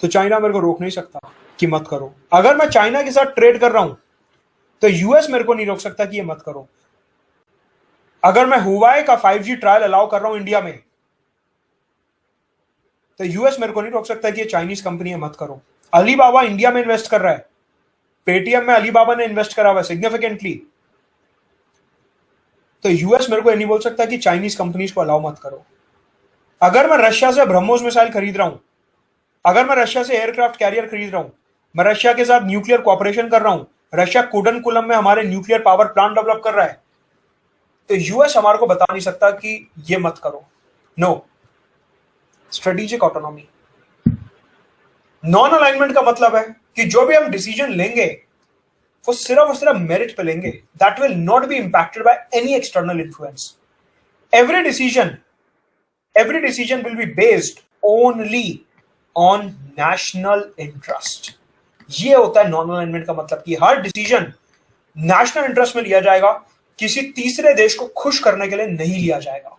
तो चाइना मेरे को रोक नहीं सकता कि मत करो। अगर मैं चाइना के साथ ट्रेड कर रहा हूं तो यूएस मेरे को नहीं रोक सकता कि ये मत करो। अगर मैं हुवाई का 5G ट्रायल अलाउ कर रहा हूं इंडिया में तो यूएस मेरे को नहीं रोक सकता कि ये चाइनीज कंपनी है, मत करो। अलीबाबा इंडिया में इन्वेस्ट कर रहा है, पेटीएम में अलीबाबा ने इन्वेस्ट करा हुआ है सिग्निफिकेंटली, तो यूएस मेरे को ये नहीं बोल सकता कि चाइनीज कंपनीज को अलाउ मत करो। अगर मैं रशिया से ब्रह्मोस मिसाइल खरीद रहा हूं, अगर मैं रशिया से एयरक्राफ्ट कैरियर खरीद रहा हूं, मैं रशिया के साथ न्यूक्लियर कोऑपरेशन कर रहा हूं, रशिया कुडनकुलम में हमारे न्यूक्लियर पावर प्लांट डेवलप कर रहा है, तो यूएस हमारे को बता नहीं सकता कि ये मत करो। No, strategic autonomy. Non alignment का मतलब है कि जो भी हम डिसीजन लेंगे वो सिर्फ और सिर्फ मेरिट पे लेंगे। That will not be impacted by any external influence. Every decision will be based only on national interest. ये होता है नॉन अलाइनमेंट का मतलब कि हर डिसीजन नेशनल इंटरेस्ट में लिया जाएगा, किसी तीसरे देश को खुश करने के लिए नहीं लिया जाएगा।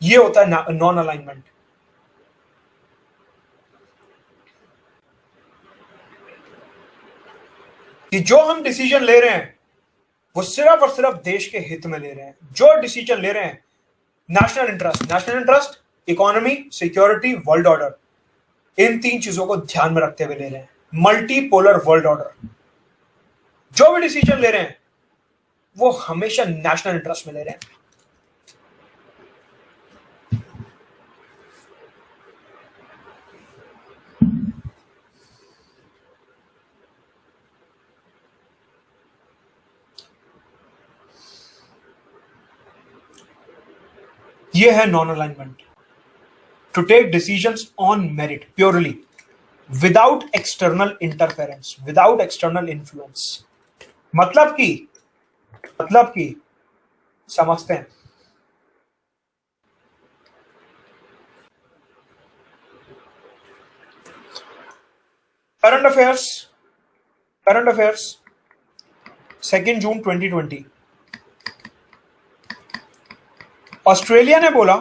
यह होता है नॉन अलाइनमेंट। कि जो हम डिसीजन ले रहे हैं वो सिर्फ और सिर्फ देश के हित में ले रहे हैं। जो डिसीजन ले रहे हैं national interest, economy, security, world order, इन तीन चीजों को ध्यान में रखते हुए ले रहे हैं। Multipolar world order. जो भी डिसीजन ले रहे हैं वो हमेशा नेशनल इंटरेस्ट में ले रहे हैं। यह है non alignment. To take decisions on merit purely, without external interference, without external influence. मतलब कि समझते हैं। करंट अफेयर्स 2 जून 2020। ऑस्ट्रेलिया ने बोला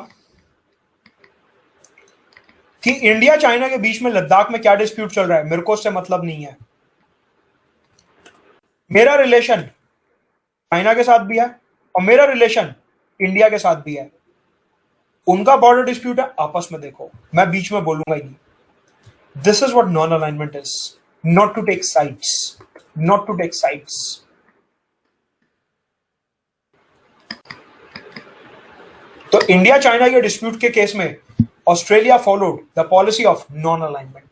कि इंडिया चाइना के बीच में लद्दाख में क्या डिस्प्यूट चल रहा है, मेरे को उससे मतलब नहीं है। मेरा रिलेशन चाइना के साथ भी है और मेरा रिलेशन इंडिया के साथ भी है। उनका बॉर्डर डिस्प्यूट है, आपस में देखो, मैं बीच में बोलूंगा ही नहीं। This is what non alignment is, not to take sides, not to take sides. तो इंडिया चाइना के डिस्प्यूट के केस में Australia followed the policy of non alignment.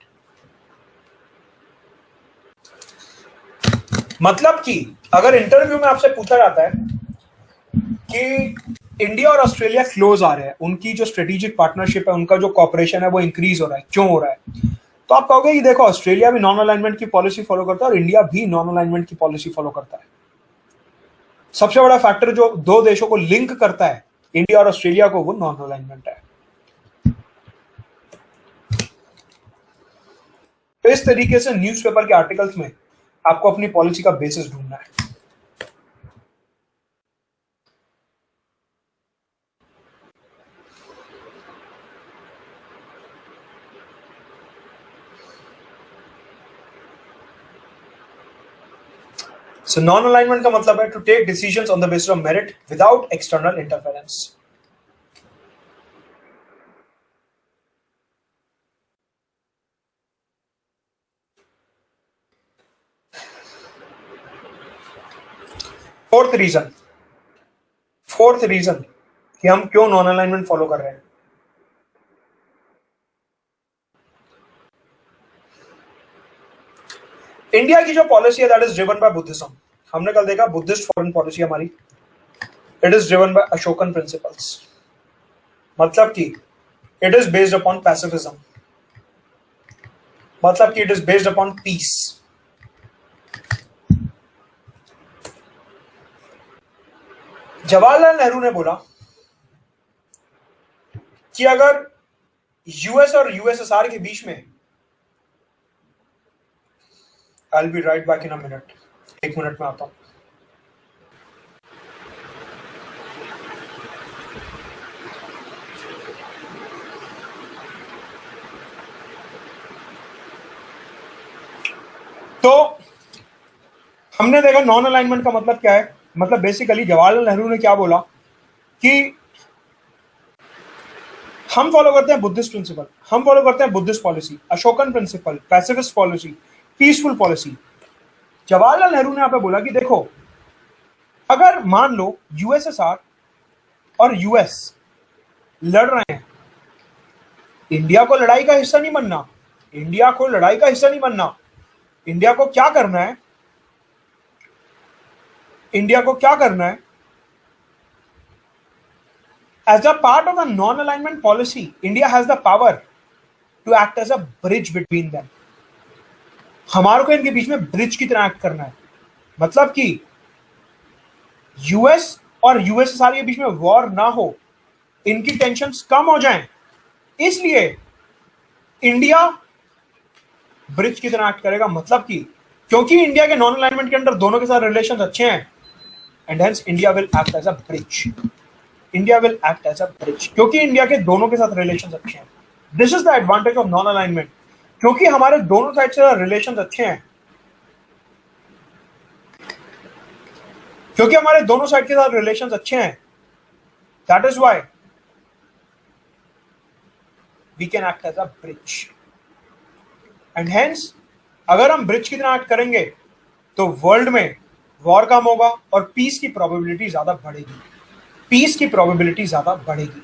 मतलब कि अगर इंटरव्यू में आपसे पूछा जाता है कि इंडिया और ऑस्ट्रेलिया क्लोज आ रहे हैं, उनकी जो स्ट्रेटेजिक पार्टनरशिप है, उनका जो कॉपरेशन है वो इंक्रीज हो रहा है, क्यों हो रहा है, तो आप कहोगे कि देखो ऑस्ट्रेलिया भी नॉन अलाइनमेंट की पॉलिसी फॉलो करता है और इंडिया भी नॉन अलाइनमेंट की पॉलिसी फॉलो करता है। सबसे बड़ा फैक्टर जो दो देशों को लिंक करता है इंडिया और ऑस्ट्रेलिया को, वो नॉन अलाइनमेंट है। तो इस तरीके से न्यूज़पेपर के आर्टिकल्स में आपको अपनी पॉलिसी का बेसिस ढूंढना है। So non-alignment का मतलब है to take decisions on the basis of merit without external interference. Fourth reason कि हम क्यों नॉन अलाइनमेंट फॉलो कर रहे हैं। इंडिया की जो पॉलिसी है that is driven by Buddhism. हमने कल देखा बुद्धिस्ट फॉरेन पॉलिसी हमारी, it is driven by Ashokan principles. मतलब कि it is based upon pacifism, मतलब कि it is based upon peace. Jawaharlal Nehru ने बोला कि अगर यूएस और यूएसएसआर के बीच में, I will be right back in a minute, 1 minute में आता हूं। तो हमने देखा नॉन अलाइनमेंट का मतलब क्या है। मतलब बेसिकली जवाहरलाल नेहरू ने क्या बोला कि हम फॉलो करते हैं बुद्धिस्ट प्रिंसिपल, हम फॉलो करते हैं Buddhist policy, Ashokan principle, pacifist policy, peaceful policy. Jawaharlal Nehru ने यहां पे बोला कि देखो अगर मान लो यूएसएसआर और यूएस लड़ रहे हैं, इंडिया को लड़ाई का हिस्सा नहीं बनना, इंडिया को लड़ाई का हिस्सा नहीं बनना। इंडिया को क्या करना है, इंडिया को क्या करना है, as a part of the non-alignment policy, India has the power to act as a bridge between them. हमारे को इनके बीच में ब्रिज की तरह एक्ट करना है। मतलब कि यूएस और यूएसएसआर के बीच में वॉर ना हो, इनकी टेंशन्स कम हो जाएं, इसलिए इंडिया ब्रिज की तरह एक्ट करेगा। मतलब कि क्योंकि इंडिया के नॉन अलाइनमेंट के अंदर दोनों के साथ रिलेशन अच्छे हैं, and hence India will act as a bridge. India will act as a bridge क्योंकि इंडिया के दोनों के साथ रिलेशन अच्छे हैं। This is the advantage of non alignment, क्योंकि हमारे दोनों साइड से रिलेशन अच्छे हैं, क्योंकि हमारे दोनों साइड के साथ रिलेशन अच्छे हैं, that is why we can act as a bridge. And hence अगर हम ब्रिज की तरह एक्ट करेंगे तो वर्ल्ड में वॉर कम होगा और पीस की प्रोबेबिलिटी ज्यादा बढ़ेगी, पीस की प्रोबेबिलिटी ज्यादा बढ़ेगी।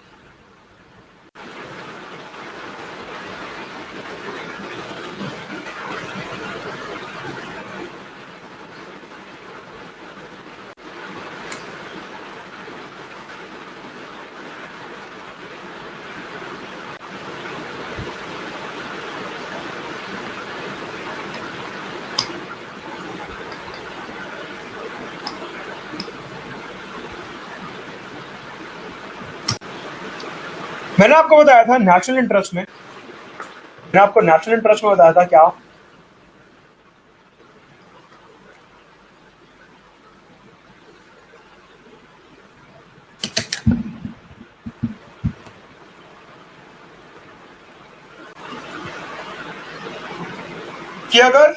मैंने आपको बताया था नेशनल इंटरेस्ट में, मैंने आपको नेशनल इंटरेस्ट में बताया था क्या, कि अगर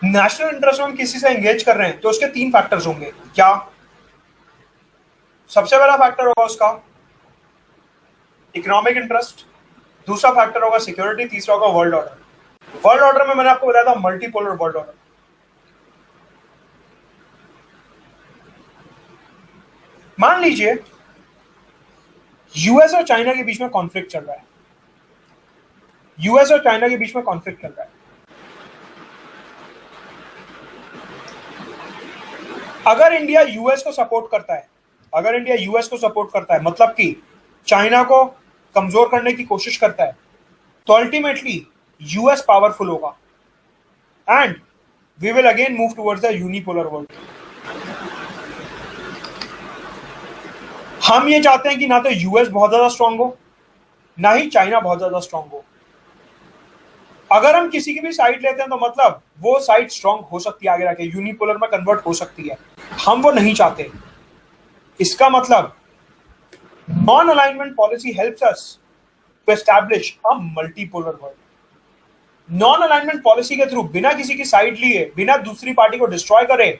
नेशनल इंटरेस्ट में हम किसी से एंगेज कर रहे हैं तो उसके तीन फैक्टर्स होंगे। क्या? सबसे बड़ा फैक्टर होगा उसका इकोनॉमिक इंटरेस्ट, दूसरा फैक्टर होगा सिक्योरिटी, तीसरा होगा वर्ल्ड ऑर्डर। वर्ल्ड ऑर्डर में मैंने आपको बताया था मल्टीपोलर वर्ल्ड ऑर्डर। मान लीजिए यूएस और चाइना के बीच में कॉन्फ्लिक्ट चल रहा है, यूएस और चाइना के बीच में कॉन्फ्लिक्ट चल रहा है। अगर इंडिया यूएस को सपोर्ट करता है, अगर इंडिया यूएस को सपोर्ट करता है मतलब कि चाइना को कमजोर करने की कोशिश करता है, तो अल्टीमेटली यूएस पावरफुल होगा and we will again move towards the unipolar world. हम ये चाहते हैं कि ना तो यूएस बहुत ज्यादा स्ट्रांग हो, ना ही चाइना बहुत ज्यादा स्ट्रांग हो। अगर हम किसी की भी साइड लेते हैं तो मतलब वो साइड स्ट्रांग हो सकती है, आगे जाके यूनिपोलर में कन्वर्ट हो सकती है, हम वो नहीं चाहते। इसका मतलब non alignment policy helps us to establish a multipolar world. Non alignment policy के थ्रू बिना किसी की साइड लिए, बिना दूसरी पार्टी को डिस्ट्रॉय करे,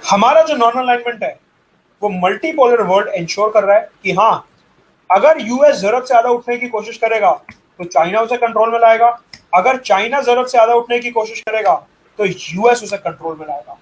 हमारा जो नॉन अलाइनमेंट है वो मल्टीपोलर वर्ल्ड इंश्योर कर रहा है कि हाँ, अगर यूएस जरूरत से ज्यादा उठने की कोशिश करेगा तो चाइना उसे कंट्रोल में लाएगा, अगर चाइना जरूरत से ज्यादा उठने की कोशिश करेगा तो यूएस उसे कंट्रोल में लाएगा।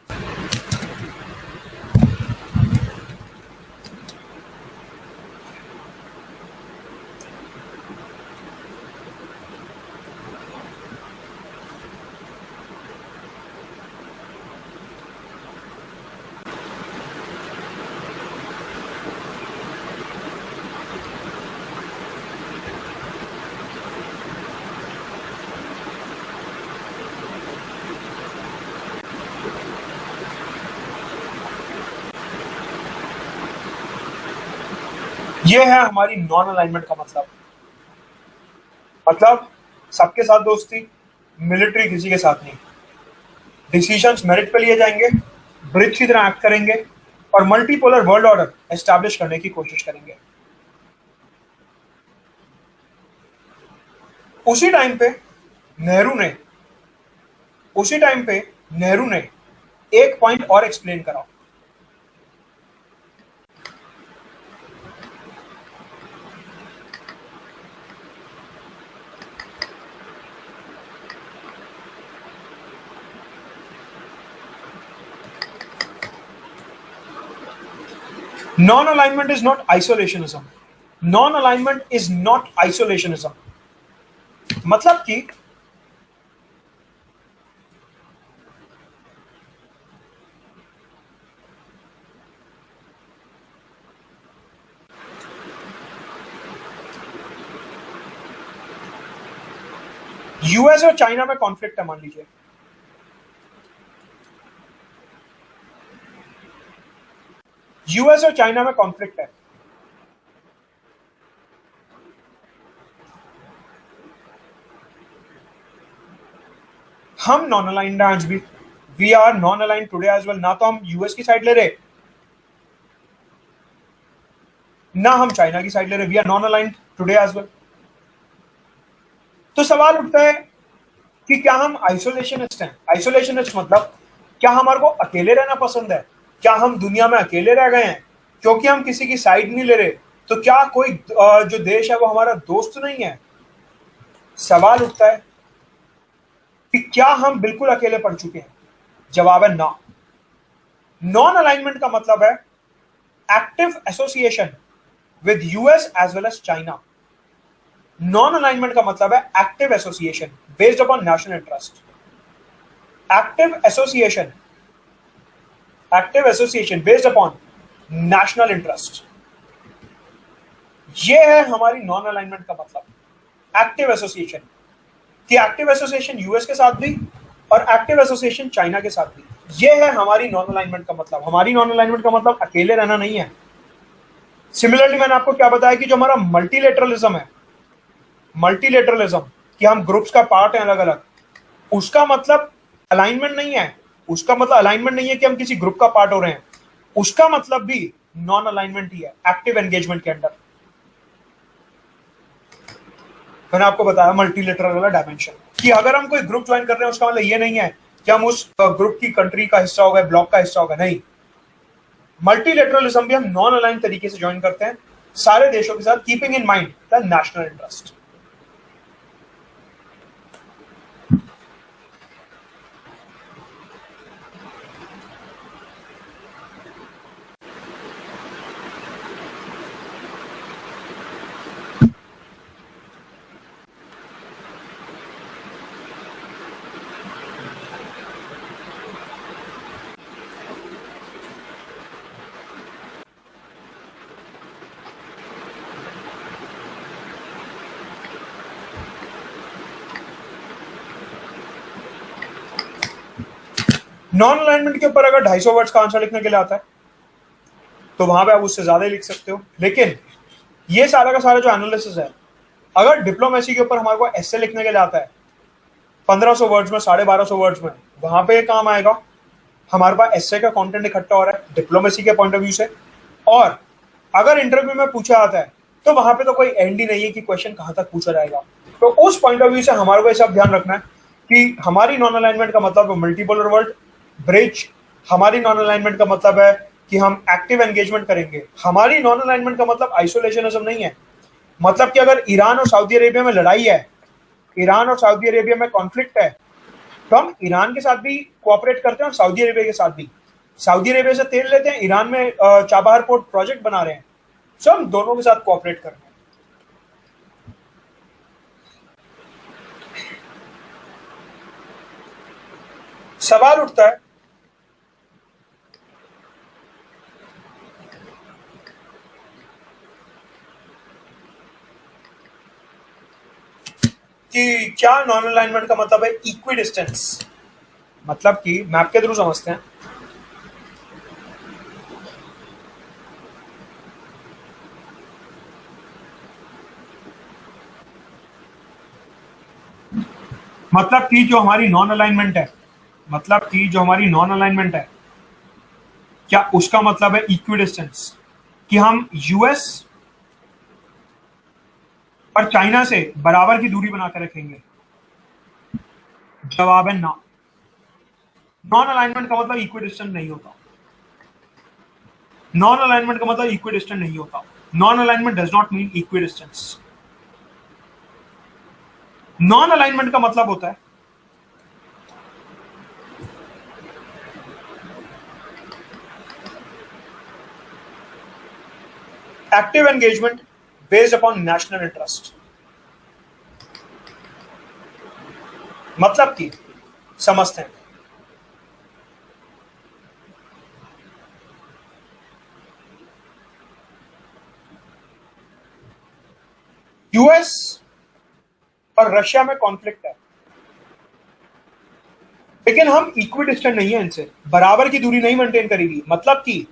ये है हमारी नॉन अलाइनमेंट का मतलब। मतलब सबके साथ दोस्ती, मिलिट्री किसी के साथ नहीं, डिसीजंस मेरिट पे लिए जाएंगे, ब्रिज की तरह एक्ट करेंगे और मल्टीपोलर वर्ल्ड ऑर्डर एस्टैब्लिश करने की कोशिश करेंगे। उसी टाइम पे नेहरू ने उसी टाइम पे नेहरू ने एक पॉइंट और एक्सप्लेन करा। Non alignment is not isolationism, non alignment is not isolationism. मतलब कि यूएस और चाइना में कॉन्फ्लिक्ट है, मान लीजिए यूएस और चाइना में कॉन्फ्लिक्ट है, हम नॉन अलाइंड हैं आज भी, we are non aligned today as well. ना तो हम यूएस की साइड ले रहे, ना हम चाइना की साइड ले रहे, we are non aligned today as well. तो सवाल उठता है कि क्या हम आइसोलेशनिस्ट हैं? आइसोलेशनिस्ट मतलब क्या हमारे को अकेले रहना पसंद है? क्या हम दुनिया में अकेले रह गए हैं क्योंकि हम किसी की साइड नहीं ले रहे? तो क्या कोई जो देश है वो हमारा दोस्त नहीं है? सवाल उठता है कि क्या हम बिल्कुल अकेले पड़ चुके हैं? जवाब है ना। नॉन अलाइनमेंट का मतलब है active association with US as well as China. Non alignment का मतलब है active association based upon national interest. Active association based upon national interest, ये है हमारी नॉन अलाइनमेंट का मतलब। एक्टिव एसोसिएशन कि एक्टिव एसोसिएशन यूएस के साथ भी और एक्टिव एसोसिएशन चाइना के साथ भी, ये है हमारी नॉन अलाइनमेंट का मतलब। हमारी नॉन अलाइनमेंट का मतलब अकेले रहना नहीं है। सिमिलरली मैंने आपको क्या बताया कि जो हमारा मल्टीलेटरलिज्म है, मल्टीलेटरलिज्म कि हम ग्रुप्स का पार्ट है अलग अलग, उसका मतलब अलाइनमेंट नहीं है। उसका मतलब अलाइनमेंट नहीं है कि हम किसी ग्रुप का पार्ट हो रहे हैं, उसका मतलब भी नॉन अलाइनमेंट ही है एक्टिव एंगेजमेंट के अंदर। मैंने आपको बताया मल्टीलेटरल वाला डायमेंशन कि अगर हम कोई ग्रुप ज्वाइन कर रहे हैं उसका मतलब ये नहीं है कि हम उस ग्रुप की कंट्री का हिस्सा हो गए, ब्लॉक का हिस्सा हो गए, नहीं। मल्टीलेटरलिज्म भी हम नॉन अलाइन तरीके से ज्वाइन करते हैं सारे देशों के साथ, keeping in mind the national interest. Non alignment के ऊपर अगर 250 वर्ड्स का आंसर लिखने के लिए आता है तो वहां पे आप उससे ज्यादा लिख सकते हो, लेकिन ये सारा का सारा जो एनालिसिस है, अगर डिप्लोमेसी के ऊपर हमारे को एस्से लिखने के लिए आता है 1500 वर्ड्स में, 1250 वर्ड्स में, वहां पे काम आएगा। हमारे पास एस्से का कंटेंट इकट्ठा हो रहा है डिप्लोमेसी के पॉइंट ऑफ व्यू से, और अगर इंटरव्यू में पूछा आता है तो वहां पे तो कोई एंड ही नहीं है कि क्वेश्चन कहां तक पूछा जाएगा। तो उस पॉइंट ऑफ व्यू से हमारे को सब ध्यान रखना है कि हमारी नॉन अलाइनमेंट का मतलब मल्टीपोलर वर्ल्ड ब्रिज, हमारी नॉन अलाइनमेंट का मतलब है कि हम एक्टिव एंगेजमेंट करेंगे। हमारी नॉन अलाइनमेंट का मतलब आइसोलेशनिज्म नहीं है। मतलब कि अगर ईरान और सऊदी अरेबिया में लड़ाई है, ईरान और सऊदी अरेबिया में कॉन्फ्लिक्ट है, तो हम ईरान के साथ भी कोऑपरेट करते हैं और सऊदी अरेबिया के साथ भी। सऊदी अरेबिया से तेल लेते हैं, ईरान में चाबहार पोर्ट प्रोजेक्ट बना रहे हैं, सो हम दोनों के साथ कोऑपरेट कर रहे हैं। सवाल उठता है कि क्या नॉन अलाइनमेंट का मतलब है इक्वी डिस्टेंस। मतलब कि मैप के थ्रू समझते हैं। मतलब कि जो हमारी नॉन अलाइनमेंट है, मतलब कि जो हमारी नॉन अलाइनमेंट है, क्या उसका मतलब है इक्वी डिस्टेंस कि हम यूएस और चाइना से बराबर की दूरी बनाकर रखेंगे? जवाब है ना। नॉन अलाइनमेंट का मतलब इक्वी डिस्टेंस नहीं होता। नॉन अलाइनमेंट का मतलब इक्वी डिस्टेंस नहीं होता। Non alignment does not mean equi distance. Non alignment का मतलब होता है active engagement based upon national interest. मतलब कि समझते हैं, यूएस और रशिया में कॉन्फ्लिक्ट है, लेकिन हम इक्वी डिस्टेंट नहीं है, इनसे बराबर की दूरी नहीं मेंटेन करेगी। मतलब कि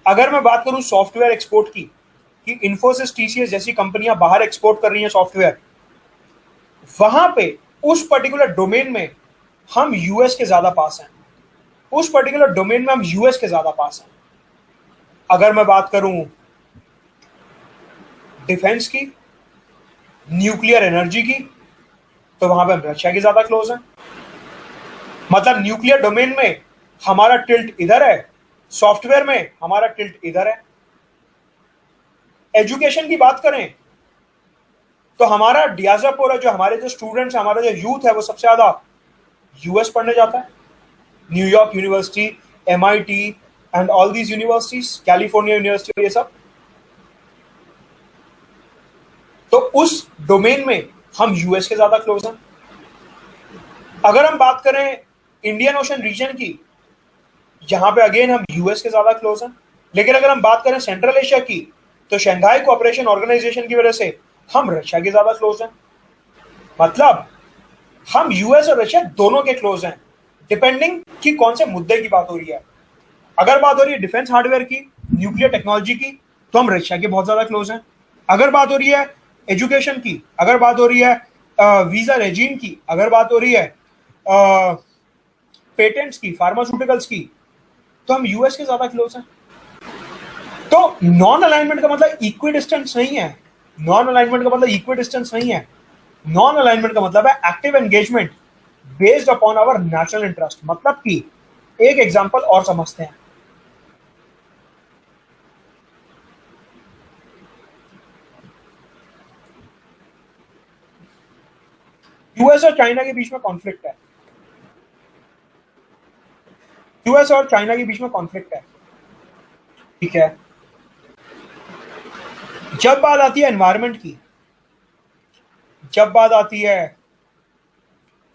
अगर मैं बात करूं सॉफ्टवेयर एक्सपोर्ट की, कि इन्फोसिस टीसीएस जैसी कंपनियां बाहर एक्सपोर्ट कर रही हैं सॉफ्टवेयर, वहां पे उस पर्टिकुलर डोमेन में हम यूएस के ज्यादा पास हैं, उस पर्टिकुलर डोमेन में हम यूएस के ज्यादा पास हैं। अगर मैं बात करूं डिफेंस की, न्यूक्लियर एनर्जी की, तो वहां पे हम रशिया के ज्यादा क्लोज हैं। मतलब न्यूक्लियर डोमेन में हमारा टिल्ट इधर है, सॉफ्टवेयर में हमारा टिल्ट इधर है। एजुकेशन की बात करें तो हमारा डियास्पोरा, जो हमारे जो स्टूडेंट्स, हमारा जो यूथ है, वो सबसे ज्यादा यूएस पढ़ने जाता है। New York university, MIT and all these universities, California university, ये सब। तो उस डोमेन में हम यूएस के ज्यादा क्लोज हैं। अगर हम बात करें इंडियन ओशन रीजन की, यहां पे अगेन हम यूएस के ज्यादा क्लोज हैं। लेकिन अगर हम बात करें सेंट्रल एशिया की, तो शंघाई कोऑपरेशन ऑर्गेनाइजेशन की वजह से हम रशिया के ज्यादा क्लोज हैं। मतलब हम यूएस और रशिया दोनों के क्लोज हैं, डिपेंडिंग कि कौन से मुद्दे की बात हो रही है। अगर बात हो रही है डिफेंस हार्डवेयर की, न्यूक्लियर टेक्नोलॉजी की, तो हम रशिया के बहुत ज्यादा क्लोज हैं। अगर बात हो रही है एजुकेशन की, अगर बात हो रही है वीजा रेजीम की, अगर बात हो रही है पेटेंट्स की, फार्मास्यूटिकल्स की, तो हम यूएस के ज्यादा क्लोज हैं। तो नॉन अलाइनमेंट का मतलब इक्वी डिस्टेंस नहीं है। नॉन अलाइनमेंट का मतलब इक्वी डिस्टेंस नहीं है। नॉन अलाइनमेंट का मतलब है active engagement based upon our national interest. मतलब कि एक एग्जांपल और समझते हैं। यूएस और चाइना के बीच में कॉन्फ्लिक्ट है। यूएस और चाइना के बीच में कॉन्फ्लिक्ट है, ठीक है। जब बात आती है एनवायरमेंट की, जब बात आती है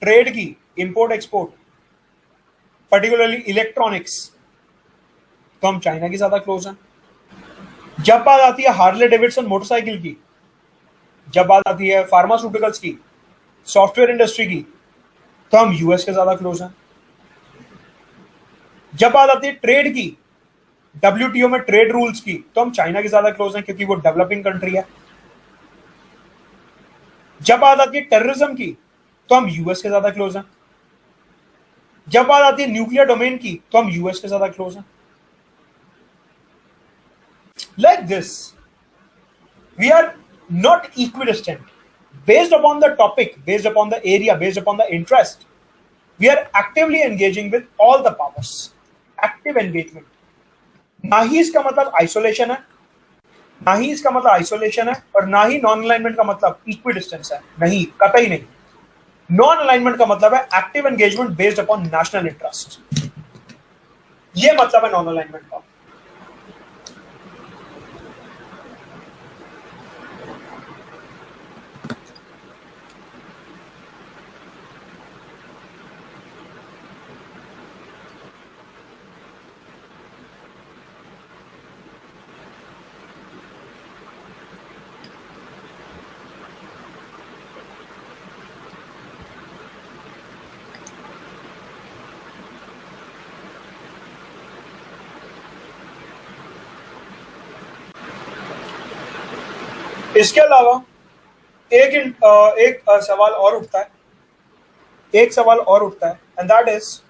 ट्रेड की, इंपोर्ट एक्सपोर्ट, पर्टिकुलरली इलेक्ट्रॉनिक्स, तो हम चाइना की ज्यादा क्लोज हैं। जब बात आती है हार्ले डेविडसन मोटरसाइकिल की, जब बात आती है फार्मास्यूटिकल्स की, सॉफ्टवेयर इंडस्ट्री की, तो हम यूएस के ज्यादा क्लोज हैं। जब बात आती है ट्रेड की, डब्ल्यूटीओ में ट्रेड रूल्स की, तो हम चाइना के ज्यादा क्लोज हैं, क्योंकि वो डेवलपिंग कंट्री है। जब बात आती है टेररिज्म की, तो हम यूएस के ज्यादा क्लोज हैं। जब बात आती है न्यूक्लियर डोमेन की, तो हम यूएस के ज्यादा क्लोज हैं। Like this we are not equidistant. Based upon the topic, based upon the area, based upon the interest, we are actively engaging with all the powers. Active engagement. ना ही इसका मतलब isolation है, ना ही इसका मतलब आइसोलेशन है, और ना ही नॉन अलाइनमेंट का मतलब इक्विडिस्टेंस है। नहीं, कतई नहीं। नॉन अलाइनमेंट का मतलब है active engagement based upon national interest. ये मतलब है नॉन अलाइनमेंट का। इसके अलावा एक सवाल और उठता है, एक सवाल और उठता है, and that is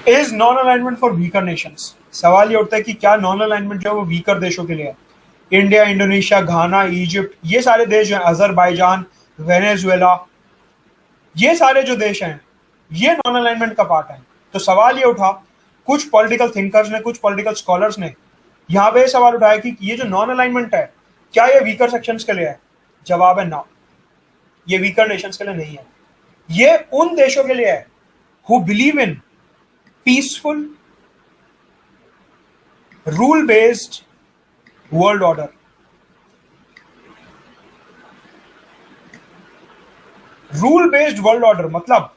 is non alignment for weaker Nations. सवाल ये उठता है कि क्या नॉन अलाइनमेंट जो है वो वीकर देशों के लिए है। इंडिया, इंडोनेशिया, घाना, इजिप्ट, ये सारे देश जो है, अजरबैजान, वेनेजुएला, ये सारे जो देश हैं, ये नॉन अलाइनमेंट का पार्ट है। तो सवाल ये उठा, कुछ पॉलिटिकल थिंकर्स ने, कुछ पॉलिटिकल स्कॉलर्स ने यहाँ पे सवाल उठाया कि ये जो नॉन अलाइनमेंट है, क्या ये वीकर सेक्शंस के लिए है? जवाब है ना, ये वीकर नेशंस के लिए नहीं है। ये उन देशों के लिए है who believe in peaceful rule based world order. Rule based world order मतलब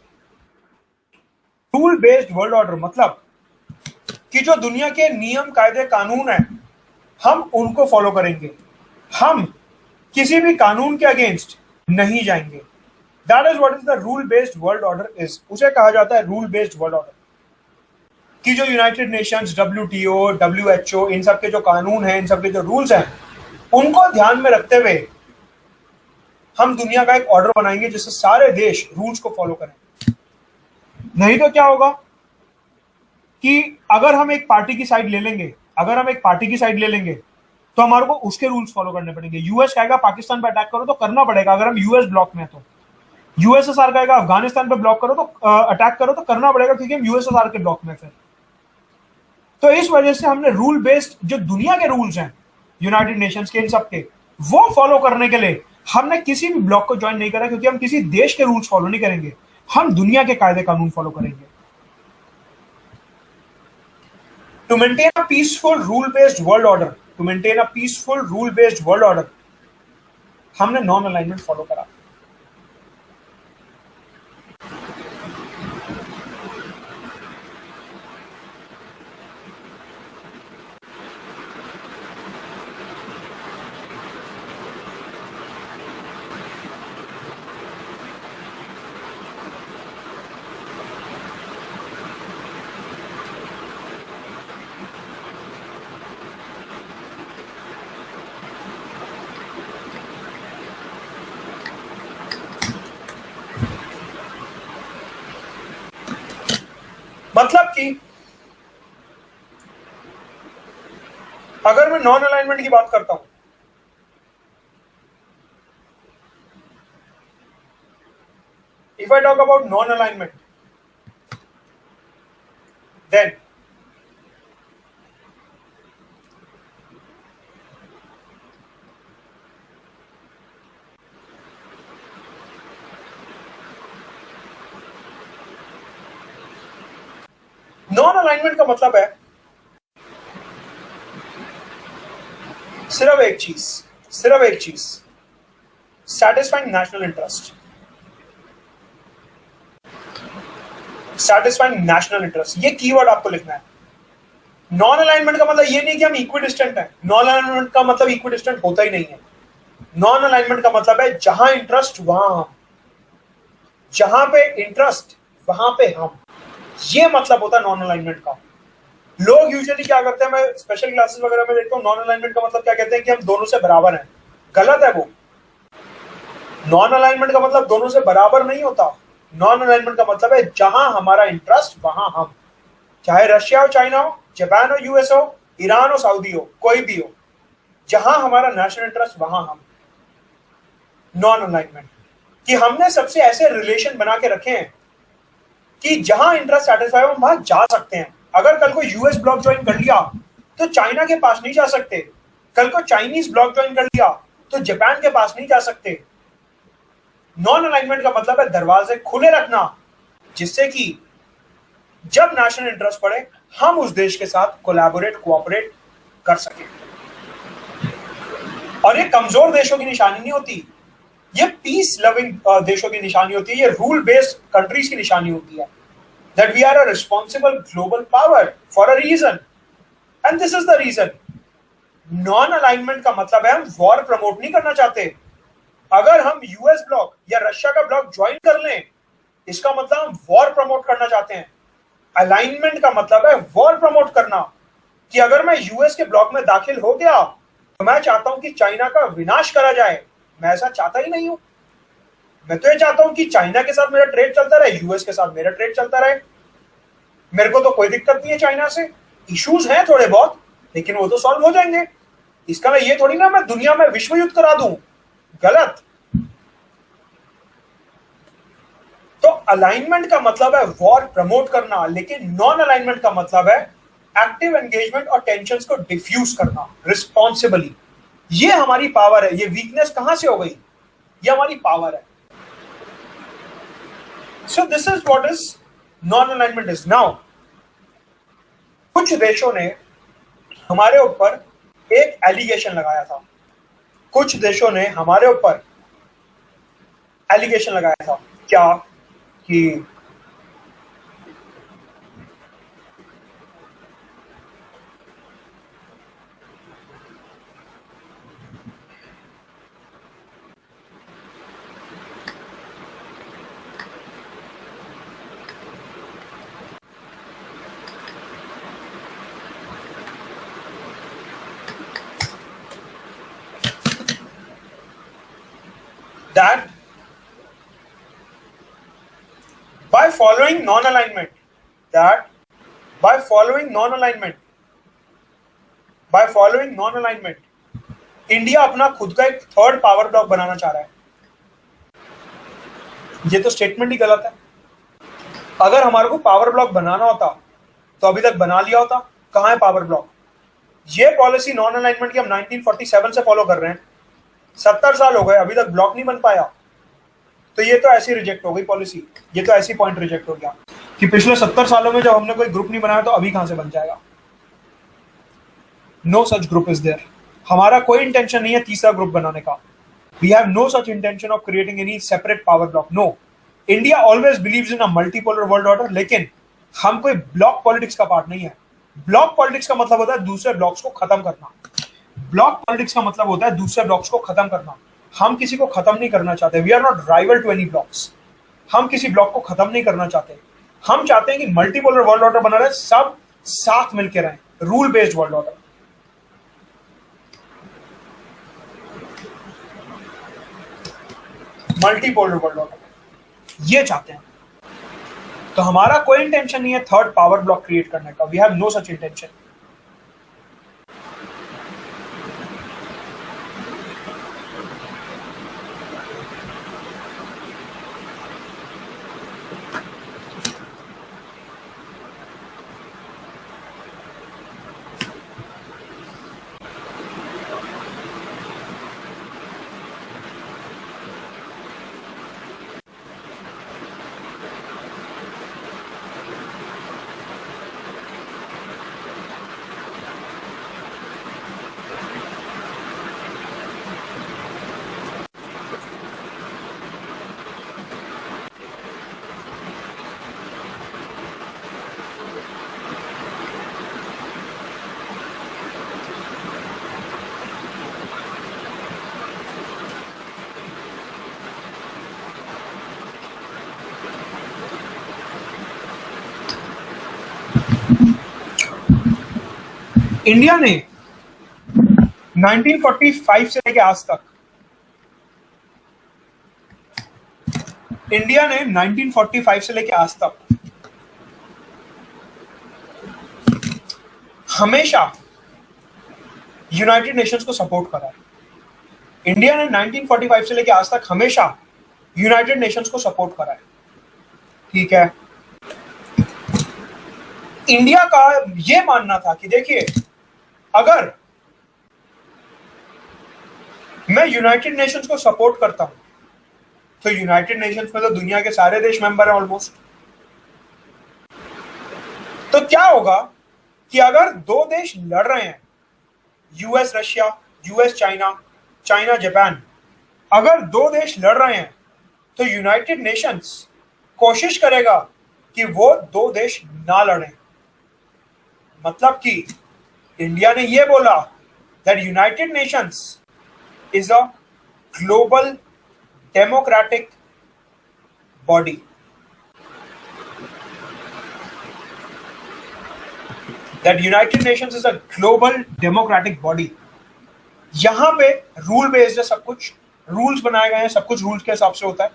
कि जो दुनिया के नियम कायदे कानून है हम उनको फॉलो करेंगे, हम किसी भी कानून के अगेंस्ट नहीं जाएंगे। That is what is the rule based world order is. उसे कहा जाता है रूल बेस्ड वर्ल्ड ऑर्डर। कि जो यूनाइटेड नेशंस, WTO, WHO, इन सब के जो कानून हैं, इन सब के जो रूल्स हैं, उनको ध्यान में रखते हुए हम दुनिया का एक ऑर्डर बनाएंगे जिससे सारे देश रूल्स को फॉलो करें। नहीं तो क्या होगा कि अगर हम एक पार्टी की साइड ले लेंगे तो हमारे को उसके रूल्स फॉलो करने पड़ेंगे। यूएस कहेगा पाकिस्तान पे अटैक करो तो करना पड़ेगा, अगर हम यूएस ब्लॉक में है तो। यूएसएसआर कहेगा अफगानिस्तान पे ब्लॉक करो तो अटैक करो तो करना पड़ेगा क्योंकि हम यूएसएसआर के ब्लॉक में फिर। तो इस वजह से हमने रूल बेस्ड जो दुनिया के रूल्स हैं यूनाइटेड नेशंस के, इन सब के, वो फॉलो करने के लिए हमने किसी भी ब्लॉक को ज्वाइन नहीं करा, क्योंकि हम किसी देश के रूल्स फॉलो नहीं करेंगे, हम दुनिया के कायदे कानून फॉलो करेंगे। To maintain a peaceful rule based world order, हमने नॉन अलाइनमेंट फॉलो करा। मतलब कि अगर मैं नॉन अलाइनमेंट की बात करता हूं, if I talk about non alignment, then non alignment का मतलब है सिर्फ एक चीज, सैटिस्फाइंग नेशनल इंटरेस्ट। ये कीवर्ड आपको लिखना है। नॉन अलाइनमेंट का मतलब ये नहीं कि हम इक्विडिस्टेंट हैं। नॉन अलाइनमेंट का मतलब इक्विडिस्टेंट होता ही नहीं है। नॉन अलाइनमेंट का मतलब है जहां इंटरेस्ट वहां हम, जहां पे इंटरेस्ट वहां पे हम, ये मतलब होता है नॉन अलाइनमेंट का। लोग यूजुअली क्या करते हैं, मैं स्पेशल क्लासेस वगैरह में देखता हूँ, नॉन अलाइनमेंट का मतलब क्या कहते हैं कि हम दोनों से बराबर हैं। गलत है वो। नॉन अलाइनमेंट का मतलब दोनों से बराबर नहीं होता। नॉन अलाइनमेंट का मतलब है जहां हमारा इंटरेस्ट वहां हम, चाहे रशिया हो, चाइना हो, जापान हो, यूएस हो, ईरान हो, सऊदी हो, कोई भी हो, जहां हमारा नेशनल इंटरेस्ट वहां हम। नॉन अलाइनमेंट कि हमने सबसे ऐसे रिलेशन बना के रखे हैं कि जहां इंटरेस्ट सेटिस्फाई हो वहां जा सकते हैं। अगर कल को यूएस ब्लॉक ज्वाइन कर लिया तो चाइना के पास नहीं जा सकते। कल को चाइनीज ब्लॉक ज्वाइन कर लिया तो जापान के पास नहीं जा सकते। नॉन अलाइनमेंट का मतलब है दरवाजे खुले रखना, जिससे कि जब नेशनल इंटरेस्ट पड़े हम उस देश के साथ कोऑपरेट कर सके। और ये कमजोर देशों की निशानी नहीं होती, ये पीस लविंग देशों की निशानी होती है, ये रूल बेस्ड कंट्रीज की निशानी होती है। That we are a responsible global power for a reason, and this is the reason. Non alignment का मतलब है हम वॉर प्रमोट नहीं करना चाहते। अगर हम यूएस ब्लॉक या रशिया का ब्लॉक ज्वाइन कर लें, इसका मतलब हम वॉर प्रमोट करना चाहते हैं। अलाइनमेंट का मतलब है वॉर प्रमोट करना, कि अगर मैं यूएस के ब्लॉक में दाखिल हो गया तो मैं चाहता हूं कि चाइना का विनाश करा जाए। मैं ऐसा चाहता ही नहीं हूं। मैं तो ये चाहता हूं कि चाइना के साथ मेरा ट्रेड चलता रहे, यूएस के साथ मेरा ट्रेड चलता रहे। मेरे को तो कोई दिक्कत नहीं है चाइना से। इश्यूज हैं थोड़े बहुत, लेकिन वो तो सॉल्व हो जाएंगे। इसका मैं ये थोड़ी ना मैं दुनिया में विश्व युद्ध करा दूं। गलत। तो अलाइनमेंट का मतलब है वॉर प्रमोट करना, लेकिन नॉन अलाइनमेंट का मतलब है एक्टिव एंगेजमेंट और टेंशंस को डिफ्यूज करना रिस्पॉन्सिबली। ये हमारी पावर है। ये वीकनेस कहां से हो गई? ये हमारी पावर है। सो this is what is non alignment is. Now कुछ देशों ने हमारे ऊपर एक एलिगेशन लगाया था, कुछ देशों ने हमारे ऊपर एलिगेशन लगाया था क्या कि that by following non-alignment, that by following non-alignment, by following non-alignment, India अपना खुद का एक थर्ड पावर ब्लॉक बनाना चाह रहा है। ये तो स्टेटमेंट ही गलत है। अगर हमारे को पावर ब्लॉक बनाना होता तो अभी तक बना लिया होता। कहां है पावर ब्लॉक? ये पॉलिसी नॉन अलाइनमेंट की हम 1947 से फॉलो कर रहे हैं, 70 साल हो गए, अभी तक ब्लॉक नहीं बन पाया। तो ये तो ऐसी रिजेक्ट हो गई पॉलिसी, ये तो ऐसी पॉइंट रिजेक्ट हो गया कि पिछले 70 सालों में जब हमने कोई ग्रुप नहीं बनाया तो अभी कहां से बन जाएगा। No such group is there. हमारा कोई इंटेंशन नहीं है तीसरा ग्रुप बनाने का। We have no such intention of creating any separate power block. No, India always believes in a multipolar world order, लेकिन हम कोई ब्लॉक पॉलिटिक्स का पार्ट नहीं है। ब्लॉक पॉलिटिक्स का मतलब होता है दूसरे ब्लॉक्स को खत्म करना। ब्लॉक पॉलिटिक्स का मतलब होता है दूसरे ब्लॉक्स को खत्म करना। हम किसी को खत्म नहीं करना चाहते। We are not rival to any blocks. हम किसी ब्लॉक को खत्म नहीं करना चाहते। हम चाहते हैं कि मल्टीपोलर वर्ल्ड ऑर्डर बना रहे, सब साथ मिलकर रहें, rule based world order. Multipolar world order ये चाहते हैं। तो हमारा कोई इंटेंशन नहीं है थर्ड पावर ब्लॉक क्रिएट करने का। We have no such intention. India ने 1945 से लेकर आज तक, इंडिया ने 1945 से लेकर आज तक हमेशा यूनाइटेड नेशंस को सपोर्ट करा है। इंडिया ने 1945 से लेकर आज तक हमेशा यूनाइटेड नेशंस को सपोर्ट करा है। ठीक है, इंडिया का यह मानना था कि देखिए, अगर मैं यूनाइटेड नेशंस को सपोर्ट करता हूं तो यूनाइटेड नेशंस में तो दुनिया के सारे देश मेंबर हैं ऑलमोस्ट। तो क्या होगा कि अगर दो देश लड़ रहे हैं, US Russia, US China, China Japan, अगर दो देश लड़ रहे हैं तो यूनाइटेड नेशंस कोशिश करेगा कि वो दो देश ना लड़ें। मतलब कि इंडिया ने यह बोला that United Nations is a global democratic body. That United Nations is a global democratic body. यहां पे रूल बेस्ड है, सब कुछ रूल्स बनाए गए हैं, सब कुछ रूल्स के हिसाब से होता है।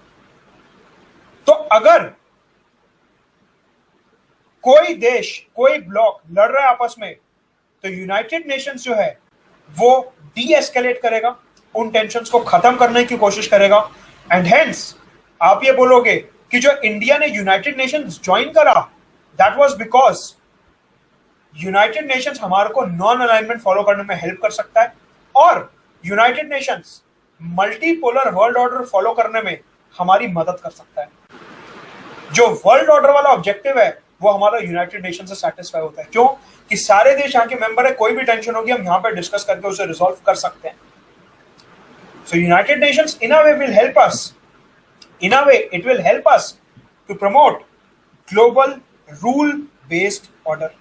तो अगर कोई देश, कोई ब्लॉक लड़ रहा है आपस में, तो यूनाइटेड नेशंस जो है वो डी एस्केलेट करेगा, उन टेंशंस को खत्म करने की कोशिश करेगा। एंड हेंस आप ये बोलोगे कि जो इंडिया ने यूनाइटेड नेशंस ज्वाइन करा, that was because United Nations हमारे को नॉन अलाइनमेंट फॉलो करने में हेल्प कर सकता है और United Nations multipolar world order follow करने में हमारी मदद कर सकता है। जो वर्ल्ड ऑर्डर वाला ऑब्जेक्टिव है वो हमारा यूनाइटेड नेशन से सेटिस्फाई होता है। क्यों? कि सारे देश यहाँ के मेंबर है, कोई भी टेंशन होगी हम यहाँ पे डिस्कस करके उसे रिजॉल्व कर सकते हैं। So United Nations in a way will help us, in a way it will help us to promote global rule based order.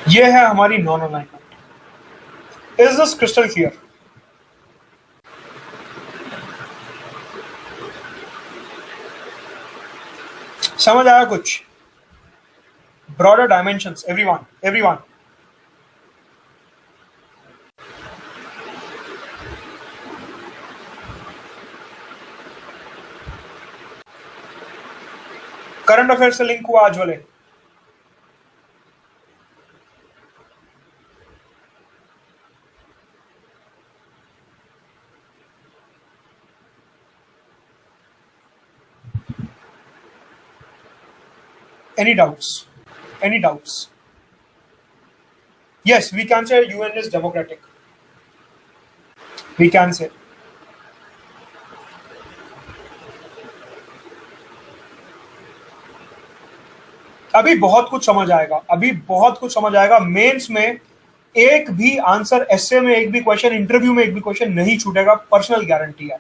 ये है हमारी non alignment. Is this crystal clear? समझ आया कुछ? Broader dimensions everyone, everyone. Current affair से link हुआ आज वाले? Any doubts? Any doubts? Yes, we can say UN is democratic. We can say. अभी बहुत कुछ समझ आएगा, अभी बहुत कुछ समझ आएगा। मेंस में एक भी आंसर, एसए में एक भी क्वेश्चन, इंटरव्यू में एक भी क्वेश्चन नहीं छूटेगा, पर्सनल गारंटी है।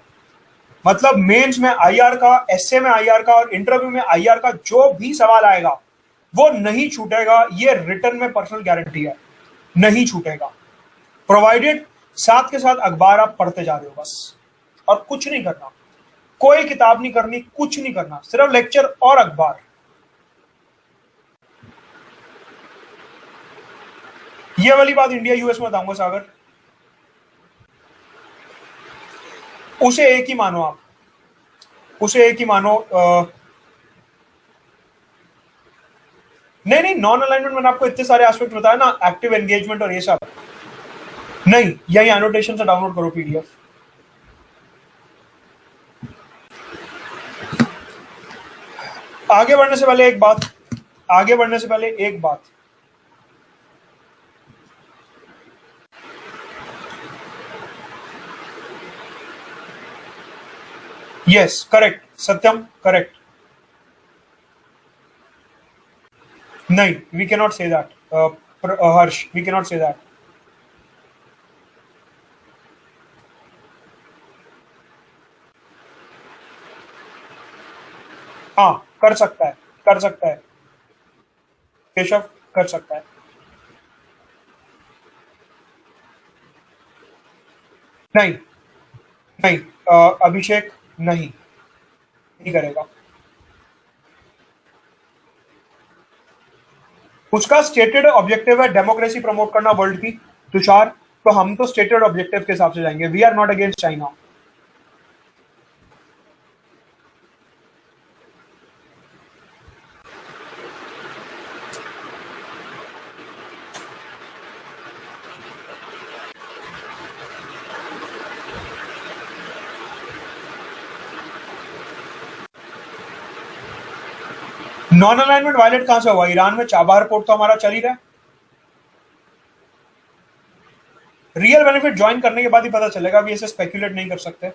मतलब मेंस में आईआर का, एसए में आईआर का और इंटरव्यू में आईआर का जो भी सवाल आएगा वो नहीं छूटेगा। ये रिटर्न में पर्सनल गारंटी है, नहीं छूटेगा। प्रोवाइडेड साथ के साथ अखबार आप पढ़ते जा रहे हो बस, और कुछ नहीं करना, कोई किताब नहीं करनी, कुछ नहीं करना, सिर्फ लेक्चर और अखबार। ये वाली बात इंडिया यूएस में बताऊंगा सागर, उसे एक ही मानो आप, उसे एक ही मानो। नहीं, नॉन अलाइनमेंट मैंने आपको इतने सारे एस्पेक्ट बताया ना, एक्टिव एंगेजमेंट और ये सब नहीं। यही एनोटेशन से डाउनलोड करो पीडीएफ। आगे बढ़ने से पहले एक बात, आगे बढ़ने से पहले एक बात, यस करेक्ट सत्यम, करेक्ट। नहीं, we can not say that Harsh, we can not say that. हाँ कर सकता है, कर सकता है केशव, कर सकता है। नहीं नहीं, अभिषेक नहीं, नहीं करेगा। उसका स्टेटेड ऑब्जेक्टिव है डेमोक्रेसी प्रमोट करना वर्ल्ड की, तुषार। तो हम तो स्टेटेड ऑब्जेक्टिव के हिसाब से जाएंगे। We are not against China. Non alignment violate कहां से हुआ? ईरान में चाबार पोर्ट तो हमारा चल ही रहा है। रियल बेनिफिट ज्वाइन करने के बाद ही पता चलेगा, अभी ऐसे स्पेक्यूलेट नहीं कर सकते।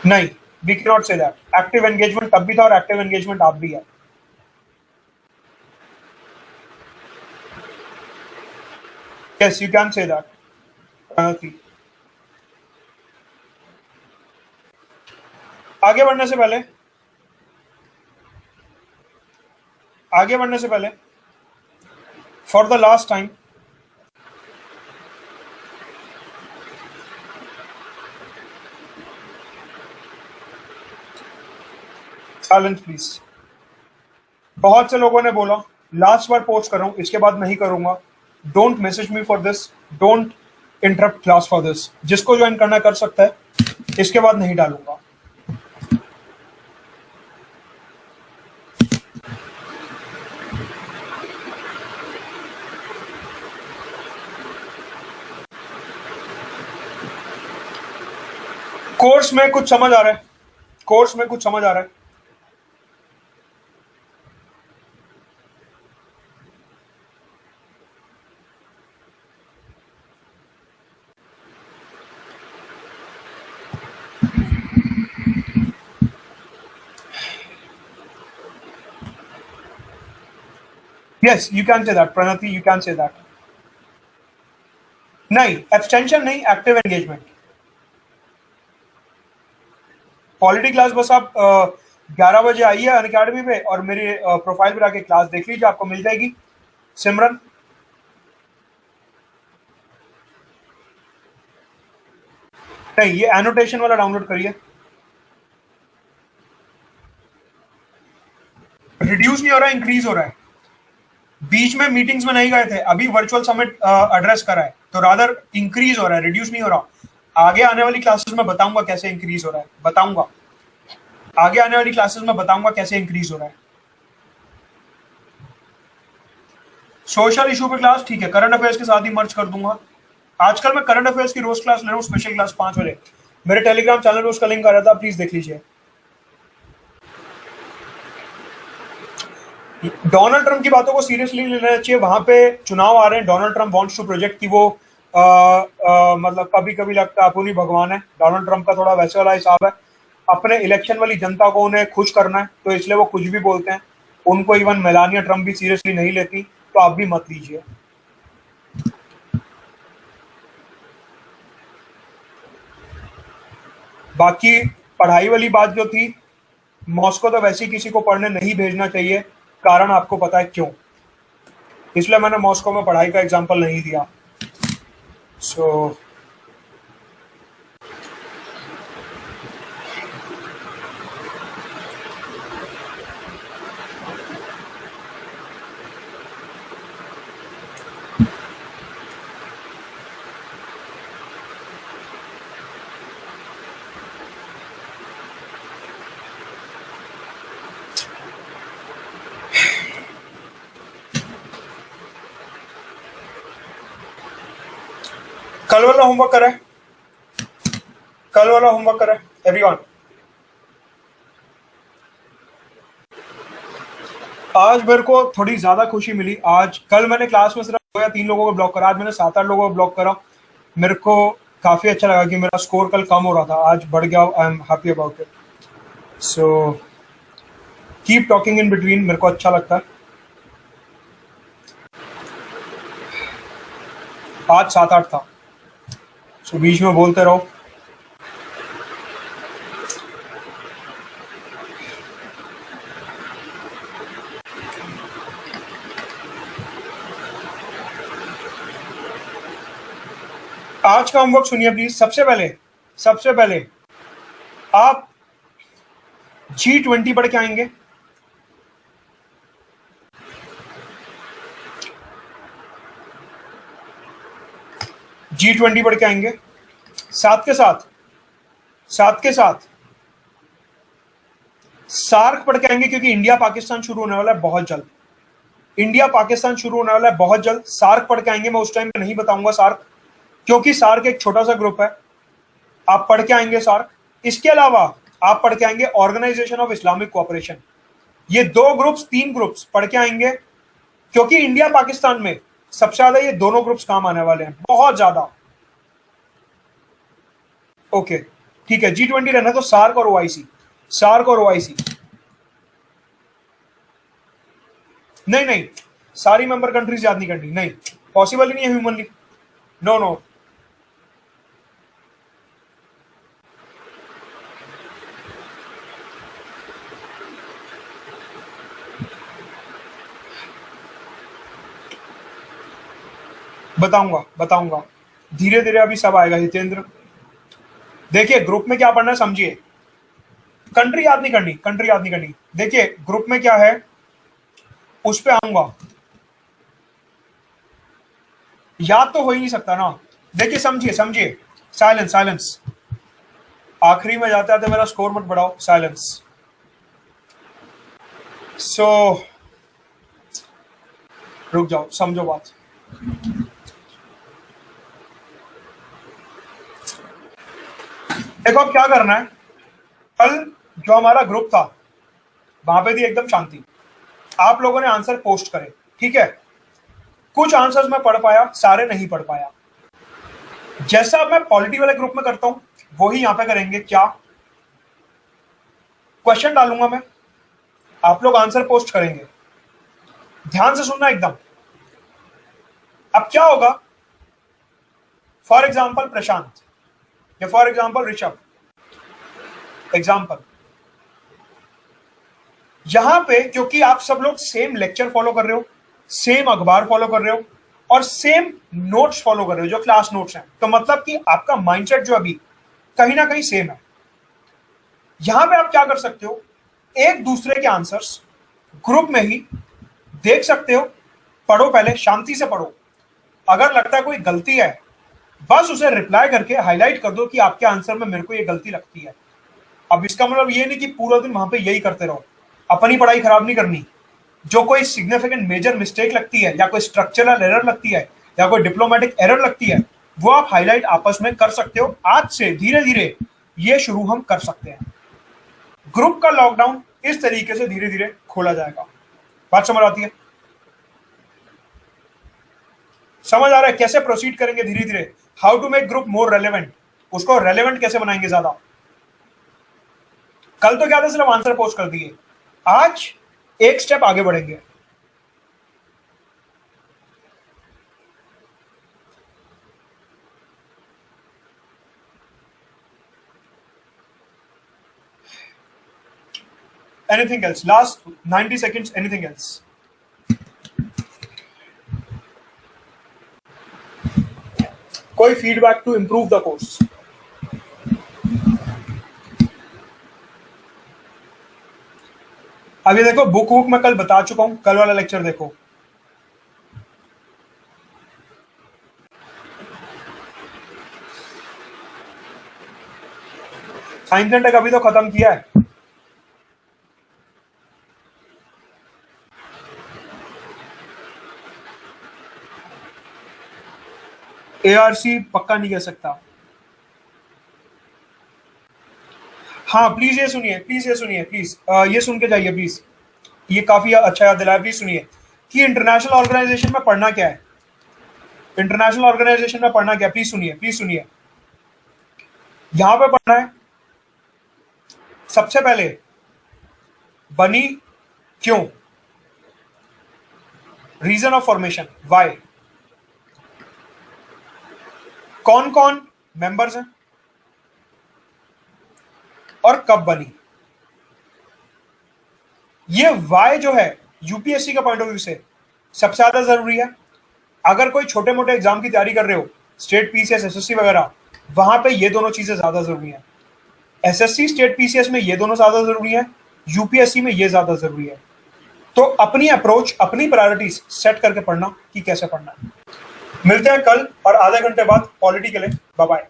नहीं, we can not say that. Active engagement तब भी था और एक्टिव एंगेजमेंट आप भी है। Yes you can say that. आगे बढ़ने से पहले, आगे बढ़ने से पहले for the last time silence please. बहुत से लोगों ने बोला, लास्ट बार पोस्ट कर रहा हूं, इसके बाद नहीं करूंगा। Don't message me for this, don't interrupt class for this. जिसको ज्वाइन करना कर सकता है, इसके बाद नहीं डालूंगा। कोर्स में कुछ समझ आ रहा है, कोर्स में कुछ समझ आ रहा है। Yes, you can say that Pranati, you can say that. नहीं, एब्सटेंशन नहीं, एक्टिव एंगेजमेंट। पॉलिटी क्लास बस आप 11 बजे आइए अनअकैडमी पे और मेरी प्रोफाइल पर आके क्लास देख लीजिए, आपको मिल जाएगी। सिमरन, नहीं, ये एनोटेशन वाला डाउनलोड करिए। रिड्यूस नहीं हो रहा है, इंक्रीज हो रहा है। बीच में मीटिंग्स में नहीं गए थे, अभी वर्चुअल समिट एड्रेस करा है, तो रादर इंक्रीज हो रहा है, रिड्यूस नहीं हो रहा। आगे आने वाली क्लासेस में बताऊंगा कैसे इंक्रीज हो रहा है, बताऊंगा। आगे आने वाली क्लासेस में बताऊंगा कैसे इंक्रीज हो रहा है। सोशल इशू पे क्लास ठीक है, करंट अफेयर्स के साथ ही मर्ज कर दूंगा। आजकल मैं करंट अफेयर्स की रोज क्लास ले रहा हूँ, स्पेशल क्लास 5 बजे। मेरे टेलीग्राम चैनल पे उसका लिंक आ रहा था, प्लीज देख लीजिए। डोनाल्ड ट्रंप की बातों को सीरियसली लेना चाहिए। वहां पे चुनाव आ रहे हैं, Donald Trump wants to project कि वो मतलब कभी कभी लगता है अपुनी भगवान है। डोनाल्ड ट्रंप का थोड़ा वैसे वाला हिसाब है, अपने इलेक्शन वाली जनता को उन्हें खुश करना है, तो इसलिए वो कुछ भी बोलते हैं। उनको इवन मेलानिया ट्रंप भी सीरियसली नहीं लेती, तो आप भी मत लीजिए। बाकी पढ़ाई वाली बात जो थी, मॉस्को तो वैसे ही किसी को पढ़ने नहीं भेजना चाहिए, कारण आपको पता है क्यों। इसलिए मैंने मॉस्को में पढ़ाई का एग्जाम्पल नहीं दिया। सो कल वाला होमवर्क करें, कल वाला होमवर्क करें एवरीवन। आज मेरे को थोड़ी ज्यादा खुशी मिली। आज कल मैंने क्लास में सिर्फ 2 या 3 लोगों को ब्लॉक करा, आज मैंने 7-8 लोगों को ब्लॉक करा। मेरे को काफी अच्छा लगा कि मेरा स्कोर कल कम हो रहा था, आज बढ़ गया। I am happy about it. So keep talking in between, मेरे को अच्छा लगता है। आज 7-8 था, सो बीच में बोलते रहो। आज का होमवर्क सुनिए प्लीज। सबसे पहले आप G20 पढ़ के आएंगे। G20 पढ़ के आएंगे, साथ के साथ सार्क पढ़ के आएंगे, क्योंकि इंडिया पाकिस्तान शुरू होने वाला है बहुत जल्द। सार्क पढ़ के आएंगे। मैं उस टाइम पे नहीं बताऊंगा सार्क, क्योंकि सार्क एक छोटा सा ग्रुप है। आप पढ़ के आएंगे सार्क। इसके अलावा आप पढ़ के आएंगे ऑर्गेनाइजेशन ऑफ इस्लामिक कोऑपरेशन। ये 3 ग्रुप्स पढ़ के आएंगे, क्योंकि इंडिया पाकिस्तान में सबसे ज्यादा ये दोनों ग्रुप्स काम आने वाले हैं, बहुत ज्यादा। ओके, ठीक है। G20 रहना तो सार्क और OIC। नहीं, सारी मेंबर कंट्रीज याद नहीं करनी, नहीं, पॉसिबल ही नहीं है ह्यूमनली। नो। बताऊंगा धीरे धीरे, अभी सब आएगा। हितेंद्र, देखिए ग्रुप में क्या पढ़ना है समझिए। कंट्री याद नहीं करनी, कंट्री याद नहीं करनी। देखिए ग्रुप में क्या है उस पे आऊंगा, याद तो हो ही नहीं सकता ना। देखिए समझिए समझिए, साइलेंस साइलेंस, आखिरी में जाते आते मेरा स्कोर मत बढ़ाओ, साइलेंस। सो रुक जाओ, समझो बात। देखो अब क्या करना है, कल जो हमारा ग्रुप था वहां पे थी एकदम शांति, आप लोगों ने आंसर पोस्ट करे, ठीक है। कुछ आंसर्स मैं पढ़ पाया, सारे नहीं पढ़ पाया। जैसा मैं पॉलिटी वाले ग्रुप में करता हूं वही यहां पे करेंगे। क्या क्वेश्चन डालूंगा मैं, आप लोग आंसर पोस्ट करेंगे, ध्यान से सुनना एकदम। अब क्या होगा, फॉर एग्जाम्पल प्रशांत या फॉर एग्जाम्पल ऋषभ, एग्जाम्पल यहां पे क्योंकि आप सब लोग सेम लेक्चर फॉलो कर रहे हो, सेम अखबार फॉलो कर रहे हो और सेम नोट्स फॉलो कर रहे हो जो क्लास नोट्स हैं, तो मतलब कि आपका माइंडसेट जो अभी कहीं ना कहीं सेम है। यहां पे आप क्या कर सकते हो, एक दूसरे के आंसर्स ग्रुप में ही देख सकते हो, पढ़ो, पहले शांति से पढ़ो। अगर लगता है कोई गलती है बस उसे रिप्लाई करके हाईलाइट कर दो कि आपके आंसर में मेरे को ये गलती लगती है। अब इसका मतलब ये नहीं कि पूरा दिन वहां पे यही करते रहो, अपनी पढ़ाई खराब नहीं करनी। जो कोई सिग्निफिकेंट मेजर मिस्टेक लगती है या कोई स्ट्रक्चरल एरर लगती है या कोई डिप्लोमेटिक एरर लगती है वो आप हाईलाइट आपस में कर सकते हो। आज से धीरे धीरे ये शुरू हम कर सकते हैं। ग्रुप का लॉकडाउन इस तरीके से धीरे धीरे खोला जाएगा। बात समझ आती है, समझ आ रहा है कैसे प्रोसीड करेंगे धीरे धीरे। How to make group more relevant, उसको रेलेवेंट कैसे बनाएंगे ज्यादा। कल तो क्या था, सिर्फ आंसर पोस्ट कर दिए, आज एक स्टेप आगे बढ़ेंगे। Anything else, last 90 seconds, anything else. कोई feedback to improve the course. अभी देखो बुक वुक मैं कल बता चुका हूं, कल वाला लेक्चर देखो। साइंस एंड टेक अभी तो खत्म किया है। एआरसी पक्का नहीं कह सकता। हाँ प्लीज ये सुनिए, प्लीज ये सुनिए, प्लीज ये सुन के जाइए प्लीज, ये काफी अच्छा याद दिलाया। प्लीज सुनिए कि इंटरनेशनल ऑर्गेनाइजेशन में पढ़ना क्या है, इंटरनेशनल ऑर्गेनाइजेशन में पढ़ना क्या है, प्लीज सुनिए, प्लीज सुनिए। यहां पे पढ़ना है सबसे पहले बनी क्यों, रीजन ऑफ फॉर्मेशन वाई, कौन कौन मेंबर्स हैं और कब बनी। ये वाई जो है यूपीएससी का पॉइंट ऑफ व्यू से सबसे ज्यादा जरूरी है। अगर कोई छोटे मोटे एग्जाम की तैयारी कर रहे हो, स्टेट पीसीएस एसएससी वगैरह, वहां पे ये दोनों चीजें ज्यादा जरूरी है। एसएससी स्टेट पीसीएस में ये दोनों ज्यादा जरूरी है, यूपीएससी में ये ज्यादा जरूरी है। तो अपनी अप्रोच, अपनी प्रायोरिटीज सेट करके पढ़ना कि कैसे पढ़ना है। मिलते हैं कल और आधे घंटे बाद पॉलिटी के लिए। Bye bye.